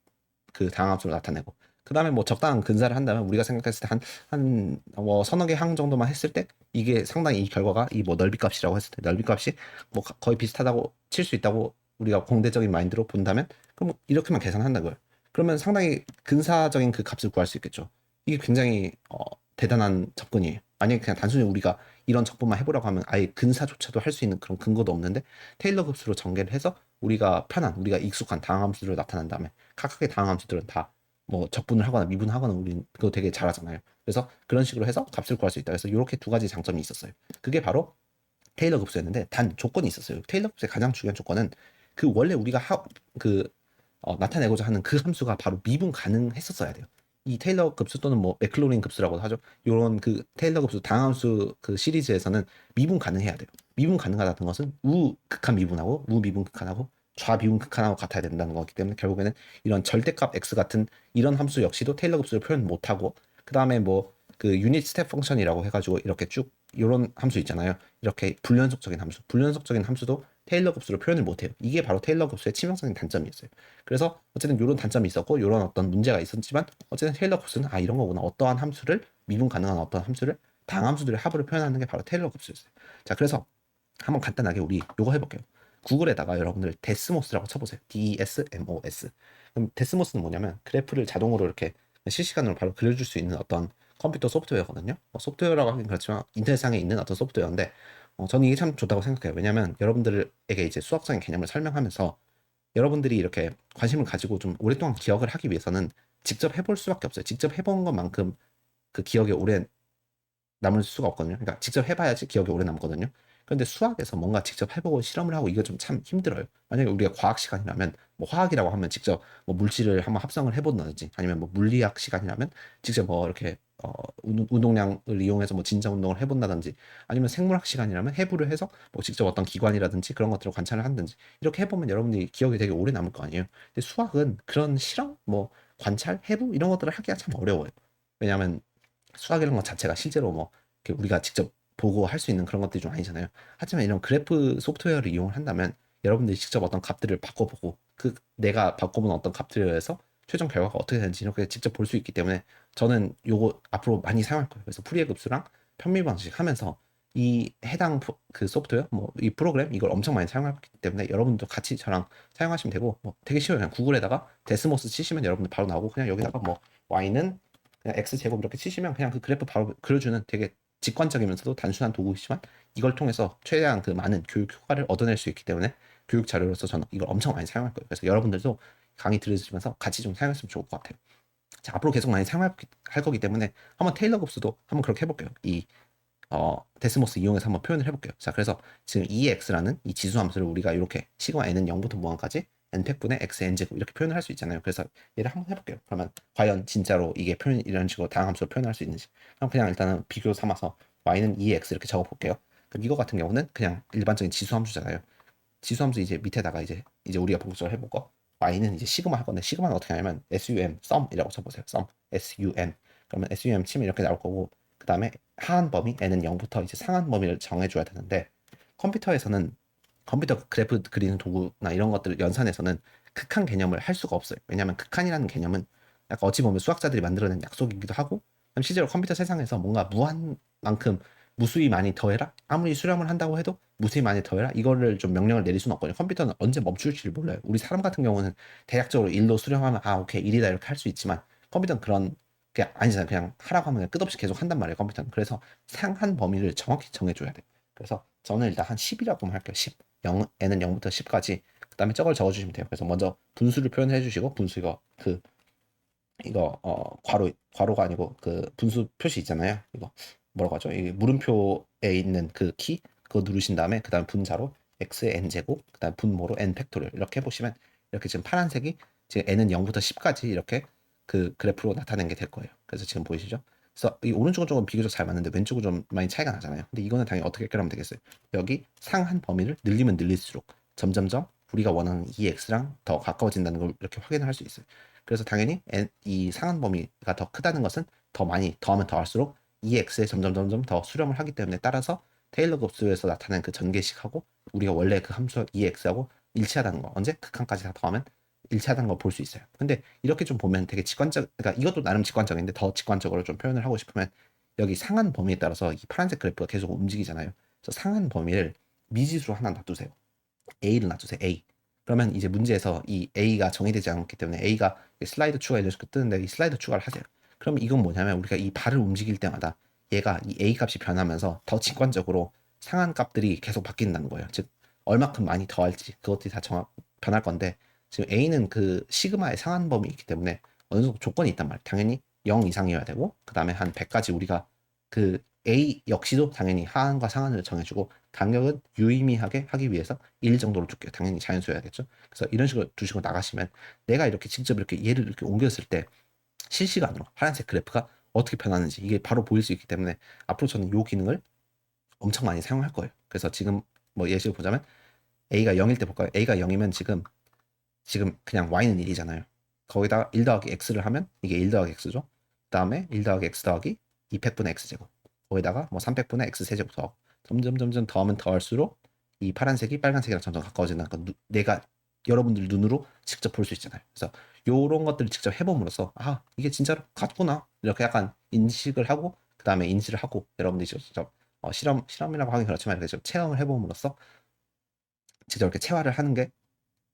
그 다항함수로 나타내고 그 다음에 뭐 적당한 근사를 한다면 우리가 생각했을 때 한 서너 개 항 정도만 했을 때 이게 상당히 이 결과가 이 뭐 넓이값이라고 했을 때 넓이값이 뭐 거의 비슷하다고 칠 수 있다고 우리가 공대적인 마인드로 본다면 그럼 이렇게만 계산한다는 거예요. 그러면 상당히 근사적인 그 값을 구할 수 있겠죠. 이게 굉장히 대단한 접근이에요. 만약에 그냥 단순히 우리가 이런 접근만 해보라고 하면 아예 근사조차도 할 수 있는 그런 근거도 없는데 테일러 급수로 전개를 해서 우리가 우리가 익숙한 다항함수를 나타난 다음에 각각의 다항함수들은 다 뭐 적분을 하거나 미분을 하거나 우리는 그거 되게 잘하잖아요. 그래서 그런 식으로 해서 값을 구할 수 있다. 그래서 이렇게 두 가지 장점이 있었어요. 그게 바로 테일러 급수였는데 단 조건이 있었어요. 테일러 급수의 가장 중요한 조건은 그 원래 우리가 나타내고자 하는 그 함수가 바로 미분 가능했었어야 돼요. 이 테일러 급수 또는 뭐 맥클로린 급수라고도 하죠. 이런 그 테일러 급수 다항함수 그 시리즈에서는 미분 가능해야 돼요. 미분 가능하다는 것은 우극한 미분하고 우미분 극한하고 좌미분 극한하고 같아야 된다는 거기 때문에 결국에는 이런 절대값 x 같은 이런 함수 역시도 테일러 급수를 표현 못하고 그 다음에 뭐 그 유닛 스텝 펑션이라고 해가지고 이렇게 쭉 이런 함수 있잖아요. 이렇게 불연속적인 함수도 테일러 급수로 표현을 못해요. 이게 바로 테일러 급수의 치명적인 단점이었어요. 그래서 어쨌든 이런 단점이 있었고 이런 어떤 문제가 있었지만 어쨌든 테일러 급수는 이런 거구나. 어떠한 함수를 미분 가능한 어떤 함수를 다항함수들의 합으로 표현하는 게 바로 테일러 급수였어요. 자, 그래서 한번 간단하게 우리 요거 해볼게요. 구글에다가 여러분들 데스모스라고 쳐보세요. DESMOS. 그럼 데스모스는 뭐냐면 그래프를 자동으로 이렇게 실시간으로 바로 그려줄 수 있는 어떤 컴퓨터 소프트웨어거든요. 소프트웨어라고 하긴 그렇지만 인터넷상에 있는 어떤 소프트웨어인데 저는 이게 참 좋다고 생각해요. 왜냐하면 여러분들에게 이제 수학적인 개념을 설명하면서 여러분들이 이렇게 관심을 가지고 좀 오랫동안 기억을 하기 위해서는 직접 해볼 수밖에 없어요. 직접 해본 것만큼 그 기억에 오래 남을 수가 없거든요. 그러니까 직접 해봐야지 기억에 오래 남거든요. 그런데 수학에서 뭔가 직접 해보고 실험을 하고 이거 좀 참 힘들어요. 만약에 우리가 과학 시간이라면 뭐 화학이라고 하면 직접 뭐 물질을 한번 합성을 해본다든지 아니면 뭐 물리학 시간이라면 직접 뭐 이렇게 운동량을 이용해서 뭐 진자 운동을 해본다든지 아니면 생물학 시간이라면 해부를 해서 뭐 직접 어떤 기관이라든지 그런 것들을 관찰을 한다든지 이렇게 해보면 여러분들이 기억이 되게 오래 남을 거 아니에요. 근데 수학은 그런 실험, 뭐 관찰, 해부 이런 것들을 하기가 참 어려워요. 왜냐하면 수학 이런 것 자체가 실제로 뭐 이렇게 우리가 직접 보고 할 수 있는 그런 것들이 좀 아니잖아요. 하지만 이런 그래프 소프트웨어를 이용을 한다면 여러분들이 직접 어떤 값들을 바꿔보고 그 내가 바꿔본 어떤 값들에서 최종 결과가 어떻게 되는지 이렇게 직접 볼 수 있기 때문에 저는 요거 앞으로 많이 사용할 거예요. 그래서 풀이의 급수랑 편미 방식 하면서 이 해당 그 소프트웨어 뭐 이 프로그램 이걸 엄청 많이 사용하기 때문에 여러분도 같이 저랑 사용하시면 되고 뭐 되게 쉬워요. 그냥 구글에다가 데스모스 치시면 여러분들 바로 나오고 그냥 여기다가 뭐 y는 그냥 x 제곱 이렇게 치시면 그냥 그 그래프 바로 그려주는 되게 직관적이면서도 단순한 도구이지만 이걸 통해서 최대한 그 많은 교육 효과를 얻어낼 수 있기 때문에 교육 자료로서 저는 이걸 엄청 많이 사용할 거예요. 그래서 여러분들도 강의 들으시면서 같이 좀 사용했으면 좋을 것 같아요. 자, 앞으로 계속 많이 사용할 거기 때문에 한번 테일러 급수도 한번 그렇게 해볼게요. 이 데스모스 이용해서 한번 표현을 해볼게요. 자, 그래서 지금 EX라는 이 지수 함수를 우리가 이렇게 시그마 n은 0부터 무한까지 n팩분의 x n제곱 이렇게 표현을 할 수 있잖아요. 그래서 얘를 한번 해볼게요. 그러면 과연 진짜로 이게 표현 이런 식으로 다양한 함수로 표현할 수 있는지. 그럼 그냥 일단은 비교 삼아서 y는 2x 이렇게 적어볼게요. 그럼 이거 같은 경우는 그냥 일반적인 지수 함수잖아요. 지수 함수 이제 밑에다가 이제 우리가 복수를 해볼 거 y는 이제 시그마 할 건데 시그마는 어떻게 하냐면 sum sum이라고 쳐보세요. sum 그러면 sum 치면 이렇게 나올 거고 그 다음에 하한 범위 n은 0부터 이제 상한 범위를 정해줘야 되는데 컴퓨터에서는 컴퓨터 그래프 그리는 도구나 이런 것들 연산에서는 극한 개념을 할 수가 없어요. 왜냐하면 극한이라는 개념은 약간 어찌 보면 수학자들이 만들어낸 약속이기도 하고 실제로 컴퓨터 세상에서 뭔가 무한만큼 무수히 많이 더해라? 아무리 수렴을 한다고 해도 무수히 많이 더해라? 이거를 좀 명령을 내릴 수는 없거든요. 컴퓨터는 언제 멈출지를 몰라요. 우리 사람 같은 경우는 대략적으로 1로 수렴하면 아 오케이 1이다 이렇게 할 수 있지만 컴퓨터는 그런 게 아니잖아요. 그냥 하라고 하면 끝없이 계속 한단 말이에요. 컴퓨터는. 그래서 상한 범위를 정확히 정해줘야 돼요. 그래서 저는 일단 한 10이라고 할게요. 10. 0, n은 0부터 10까지. 그 다음에 저걸 적어주시면 돼요. 그래서 먼저 분수를 표현해 주시고 분수 이거 괄호가 아니고 그 분수 표시 있잖아요. 이거 뭐라고 하죠? 이 물음표에 있는 그 키 그거 누르신 다음에 그다음 분자로 x의 n 제곱 그다음 분모로 n 팩토리얼 이렇게 해보시면 이렇게 지금 파란색이 지금 n은 0부터 10까지 이렇게 그 그래프로 나타낸 게 될 거예요. 그래서 지금 보이시죠? 그래서 이 오른쪽은 조금 비교적 잘 맞는데 왼쪽은 좀 많이 차이가 나잖아요. 근데 이거는 당연히 어떻게 해결하면 되겠어요? 여기 상한 범위를 늘리면 늘릴수록 점점점 우리가 원하는 이 x랑 더 가까워진다는 걸 이렇게 확인을 할 수 있어요. 그래서 당연히 이 상한 범위가 더 크다는 것은 더 많이 더하면 더할수록 EX에 점점 더 수렴을 하기 때문에 따라서 테일러 곱수에서 나타낸 그 전개식하고 우리가 원래 그 함수 EX하고 일치하다는 거 언제 극한까지 다 더하면 일치하다는 걸 볼 수 있어요. 근데 이렇게 좀 보면 되게 직관적, 그러니까 이것도 나름 직관적인데 더 직관적으로 좀 표현을 하고 싶으면 여기 상한 범위에 따라서 이 파란색 그래프가 계속 움직이잖아요. 그래서 상한 범위를 미지수로 하나 놔두세요. A를 놔두세요. A. 그러면 이제 문제에서 이 A가 정의되지 않기 때문에 A가 슬라이드 추가 이런 식으로 뜨는데 이 슬라이드 추가를 하세요. 그럼 이건 뭐냐면 우리가 이 발을 움직일 때마다 얘가 이 A 값이 변하면서 더 직관적으로 상한 값들이 계속 바뀐다는 거예요. 즉 얼마큼 많이 더할지 그것들이 다 변할 건데 지금 A는 그 시그마의 상한 범위 있기 때문에 어느 정도 조건이 있단 말이에요. 당연히 0 이상이어야 되고 그 다음에 한 100까지 우리가 그 A 역시도 당연히 하한과 상한을 정해주고 간격은 유의미하게 하기 위해서 1 정도로 줄게요. 당연히 자연수여야겠죠. 그래서 이런 식으로 두시고 나가시면 내가 이렇게 직접 이렇게 얘를 이렇게 옮겼을 때 실시간으로 파란색 그래프가 어떻게 변하는지 이게 바로 보일 수 있기 때문에 앞으로 저는 이 기능을 엄청 많이 사용할 거예요. 그래서 지금 뭐 예시를 보자면 A가 0일 때 볼까요? A가 0이면 지금 그냥 Y는 1이잖아요. 거기다가 1 더하기 X를 하면 이게 1 더하기 X죠. 그 다음에 1 더하기 X 더하기 2팩분의 X제곱. 거기다가 뭐 3팩분의 X 세제곱 더하고 점점 더하면 더할수록 이 파란색이 빨간색이랑 점점 가까워지는 그 내가 여러분들 눈으로 직접 볼 수 있잖아요. 그래서 요런 것들을 직접 해봄으로써 아 이게 진짜로 같구나 이렇게 약간 인식을 하고 그 다음에 인지를 하고 여러분들이 직접 실험이라고 하긴 그렇지만 이렇게 좀 체험을 해봄으로써 직접 이렇게 체화를 하는 게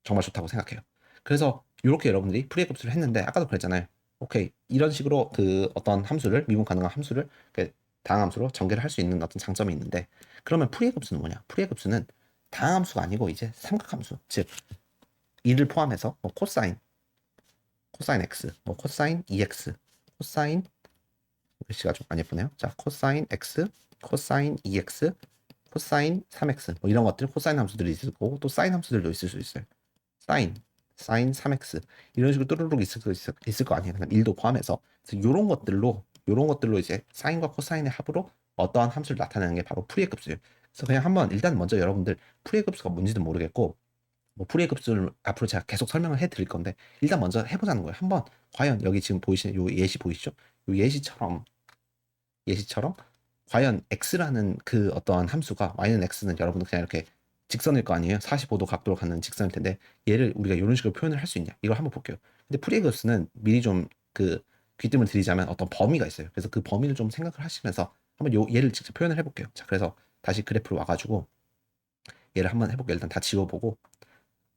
정말 좋다고 생각해요. 그래서 이렇게 여러분들이 프리의 급수를 했는데 아까도 그랬잖아요. 오케이 이런 식으로 그 어떤 함수를 미분 가능한 함수를 다항함수로 전개를 할 수 있는 어떤 장점이 있는데 그러면 프리의 급수는 뭐냐? 프리의 급수는 다항함수가 아니고 이제 삼각함수 즉 이를 포함해서 뭐 코사인 x, 뭐 코사인 EX, 코사인 글씨가 좀 안 예쁘네요. 자 코사인 x, 코사인 EX, 코사인 3x 뭐 이런 것들 코사인 함수들이 있을 거고 또 사인 함수들도 있을 수 있어요. 사인 3x 이런 식으로 뚜루룩 있을 거 아니에요. 그냥 1도 포함해서. 그래서 요런 것들로 이제 사인과 코사인의 합으로 어떠한 함수를 나타내는 게 바로 풀이의 급수예요. 그래서 그냥 한번 일단 먼저 여러분들 풀이의 급수가 뭔지도 모르겠고 뭐 풀이의 급수를 앞으로 제가 계속 설명을 해 드릴 건데 일단 먼저 해보자는 거예요. 한번 과연 여기 지금 보이시는 요 예시 보이시죠? 요 예시처럼 과연 x라는 그 어떠한 함수가 y는 x는 여러분들 그냥 이렇게 직선일 거 아니에요. 45도 각도로 가는 직선일 텐데 얘를 우리가 이런 식으로 표현을 할 수 있냐 이걸 한번 볼게요. 근데 풀이의 급수는 미리 좀 그 귀뜸을 드리자면 어떤 범위가 있어요. 그래서 그 범위를 좀 생각을 하시면서 한번 얘를 직접 표현을 해볼게요. 자, 그래서 다시 그래프로 와가지고 얘를 한번 해볼게요. 일단 다 지워보고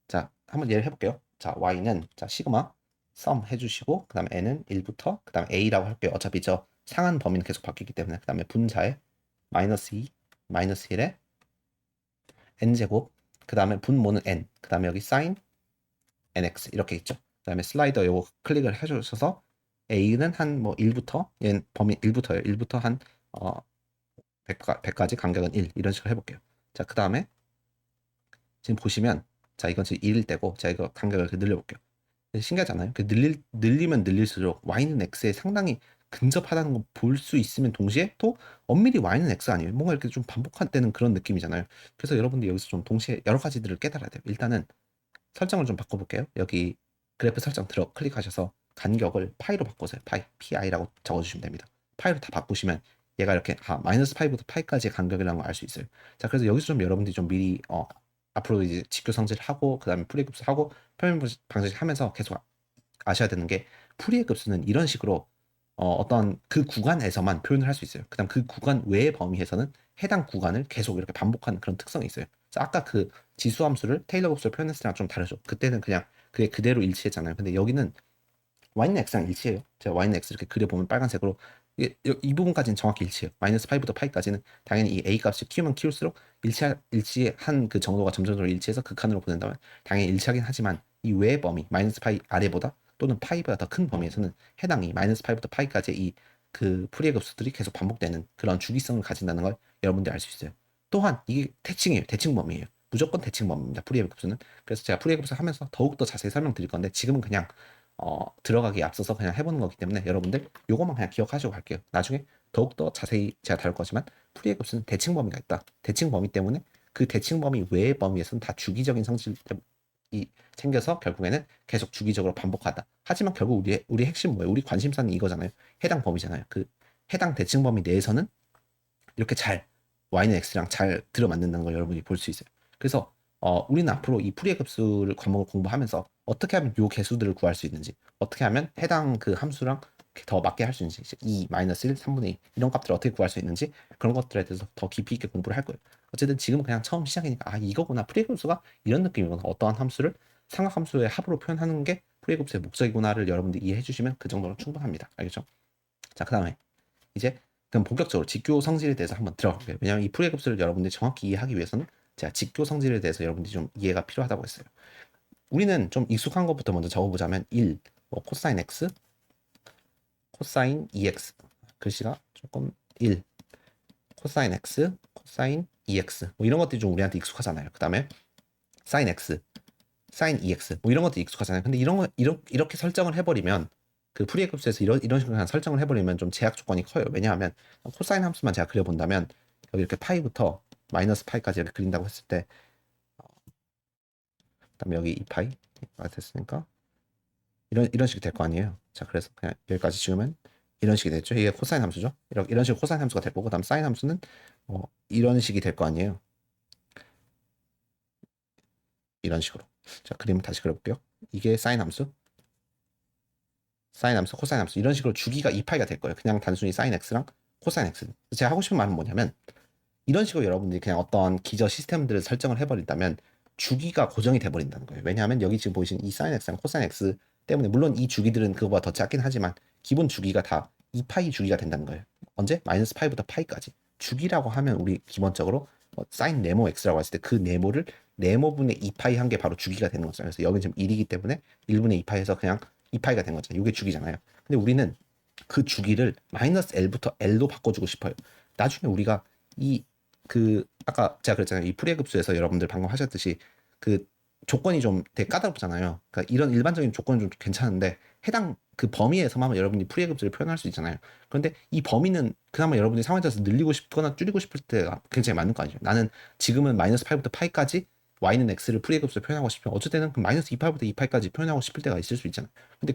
자, 한번 얘를 해볼게요. 자, y는 자 시그마 썸 해주시고 그 다음에 n은 1부터 그 다음에 a라고 할게요. 어차피 저 상한 범위는 계속 바뀌기 때문에 그 다음에 분자에 마이너스 2, 마이너스 1에 n제곱 그 다음에 분모는 n 그 다음에 여기 사인 nx 이렇게 있죠. 그 다음에 슬라이더 요거 클릭을 해주셔서 a는 한 뭐 1부터 얘는 범위 1부터요. 1부터 한 100까지 간격은 1 이런 식으로 해볼게요. 자, 그 다음에 지금 보시면 자 이건 지금 1일 때고 자 이거 간격을 이렇게 늘려볼게요. 신기하잖아요. 늘리면 늘릴수록 y는 x에 상당히 근접하다는 거 볼 수 있으면 동시에 또 엄밀히 y는 x 아니에요. 뭔가 이렇게 좀 반복되는 그런 느낌이잖아요. 그래서 여러분들 여기서 좀 동시에 여러 가지들을 깨달아야 돼요. 일단은 설정을 좀 바꿔볼게요. 여기 그래프 설정 클릭하셔서 간격을 파이로 바꾸세요. pi라고 적어주시면 됩니다. 파이로 다 바꾸시면 얘가 이렇게 마이너스 파이부터 파이까지의 간격이라는 걸 알 수 있어요. 자, 그래서 여기서 좀 여러분들이 좀 미리 앞으로 이제 직교 성질 하고 그 다음에 풀이의 급수 하고 표면 방식 하면서 계속 아셔야 되는 게 풀이의 급수는 이런 식으로 어떤 그 구간에서만 표현을 할 수 있어요. 그다음 그 구간 외의 범위에서는 해당 구간을 계속 이렇게 반복하는 그런 특성이 있어요. 그래서 아까 그 지수 함수를 테일러 곱수로 표현했을 때랑 좀 다르죠. 그때는 그냥 그게 그대로 일치했잖아요. 근데 여기는 y는 x랑 일치해요. 제가 y는 x 이렇게 그려보면 빨간색으로 이 부분까지는 정확히 일치해요. 마이너스 파이부터 파이까지는 당연히 이 a 값이 키우면 키울수록 일치한 그 정도가 점점점 일치해서 극한으로 보낸다면 당연히 일치하긴 하지만 이 외의 범위 마이너스 파이 아래보다 또는 파이보다 더 큰 범위에서는 해당이 마이너스 파이부터 파이까지의 이 그 풀이의 급수들이 계속 반복되는 그런 주기성을 가진다는 걸 여러분들이 알 수 있어요. 또한 이게 대칭이에요. 대칭 범위예요. 무조건 대칭 범위입니다. 풀이의 급수는. 그래서 제가 풀이의 급수 하면서 더욱더 자세히 설명드릴 건데 지금은 그냥 들어가기 앞서서 그냥 해보는 거기 때문에 여러분들 요것만 그냥 기억하시고 갈게요. 나중에 더욱더 자세히 제가 다룰 거지만 풀이의 급수는 대칭 범위가 있다. 대칭 범위 때문에 그 대칭 범위 외의 범위에서는 다 주기적인 성질이 생겨서 결국에는 계속 주기적으로 반복하다. 하지만 결국 우리 핵심 뭐예요? 우리 관심사는 이거잖아요. 해당 범위잖아요. 그 해당 대칭 범위 내에서는 이렇게 잘 y는 x랑 잘 들어맞는다는 걸 여러분이 볼 수 있어요. 그래서 우리는 앞으로 이 풀이의 급수를 과목을 공부하면서 어떻게 하면 요 개수들을 구할 수 있는지, 어떻게 하면 해당 그 함수랑 더 맞게 할 수 있는지, 2, 마이너스 1, 3분의 2 이런 값들을 어떻게 구할 수 있는지 그런 것들에 대해서 더 깊이 있게 공부를 할 거예요. 어쨌든 지금 그냥 처음 시작이니까 이거구나. 풀이의 급수가 이런 느낌이구나. 어떠한 함수를 삼각함수의 합으로 표현하는 게 풀이의 급수의 목적이구나를 여러분들이 이해해 주시면 그 정도로 충분합니다. 알겠죠? 자, 그 다음에 이제 그럼 본격적으로 직교 성질에 대해서 한번 들어갈게요. 왜냐하면 이 풀이의 급수를 여러분들이 정확히 이해하기 위해서는 제가 직교 성질에 대해서 여러분들이 좀 이해가 필요하다고 했어요. 우리는 좀 익숙한 것부터 먼저 적어보자면 1, 뭐 코사인 x, 코사인 2x 글씨가 조금 1, 코사인 x, 코사인 2x 뭐 이런 것들이 좀 우리한테 익숙하잖아요. 그 다음에 사인 x, 사인 2x 뭐 이런 것도 익숙하잖아요. 근데 이런 거 이렇게 설정을 해버리면 그 풀이의 급수에서 이런 식으로 그냥 설정을 해버리면 좀 제약 조건이 커요. 왜냐하면 코사인 함수만 제가 그려본다면 여기 이렇게 파이부터 마이너스 파이까지 이렇게 그린다고 했을 때 그다음에 여기 2파이가 됐으니까 이런 식이 될 거 아니에요. 자, 그래서 그냥 여기까지 지우면 이런 식이 됐죠. 이게 코사인 함수죠. 이런 식으로 코사인 함수가 될 거고 그다음 사인 함수는 이런 식이 될 거 아니에요. 이런 식으로. 자, 그림 다시 그려볼게요. 이게 사인 함수, 사인 함수, 코사인 함수 이런 식으로 주기가 2파이가 될 거예요. 그냥 단순히 사인 x랑 코사인 x. 제가 하고 싶은 말은 뭐냐면 이런 식으로 여러분들이 그냥 어떤 기저 시스템들을 설정을 해버린다면 주기가 고정이 돼버린다는 거예요. 왜냐하면 여기 지금 보이신 이 사인 x랑 코사인 x 때문에 물론 이 주기들은 그거보다 더 작긴 하지만 기본 주기가 다 2파이 주기가 된다는 거예요. 언제? 마이너스 파이부터 파이까지. 주기라고 하면 우리 기본적으로 사인 네모 x라고 했을 때 그 네모를 네모분의 2파이 한 게 바로 주기가 되는 거죠. 그래서 여기는 지금 1이기 때문에 1분의 2파이에서 그냥 2파이가 된 거죠. 이게 주기잖아요. 근데 우리는 그 주기를 마이너스 L부터 L로 바꿔주고 싶어요. 나중에 우리가 이 아까 제가 그랬잖아요. 이 풀이의 급수에서 여러분들 방금 하셨듯이 그 조건이 좀 되게 까다롭잖아요. 그러니까 이런 일반적인 조건은 좀 괜찮은데 해당 그 범위에서만 여러분이 풀이의 급수를 표현할 수 있잖아요. 그런데 이 범위는 그나마 여러분이 상황에 따라서 늘리고 싶거나 줄이고 싶을 때가 굉장히 많은 거 아니에요. 나는 지금은 마이너스 파이부터 파이까지 y는 x를 풀이의 급수로 표현하고 싶으면 어쩔 때는 그 마이너스 2파이부터 2파이까지 표현하고 싶을 때가 있을 수 있잖아요. 근데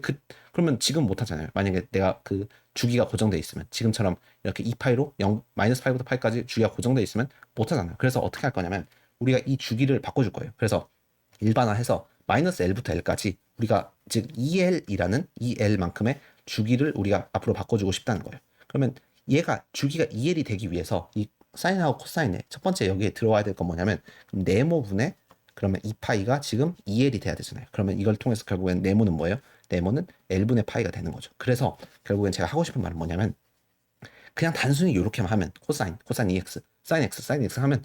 그러면 지금 못 하잖아요. 만약에 내가 그 주기가 고정돼 있으면 지금처럼 이렇게 2파이로 마이너스 파이부터 파이까지 주기가 고정돼 있으면 못 하잖아요. 그래서 어떻게 할 거냐면 우리가 이 주기를 바꿔줄 거예요. 그래서 일반화해서 마이너스 L부터 L까지 우리가 즉 EL이라는 EL만큼의 주기를 우리가 앞으로 바꿔주고 싶다는 거예요. 그러면 얘가 주기가 EL이 되기 위해서 이 사인하고 코사인에 첫 번째 여기에 들어와야 될 건 뭐냐면 네모분의 그러면 2파이가 지금 EL이 돼야 되잖아요. 그러면 이걸 통해서 결국엔 네모는 뭐예요? 네모는 L분의 파이가 되는 거죠. 그래서 결국엔 제가 하고 싶은 말은 뭐냐면 그냥 단순히 이렇게만 하면 코사인 EX, 사인 X 하면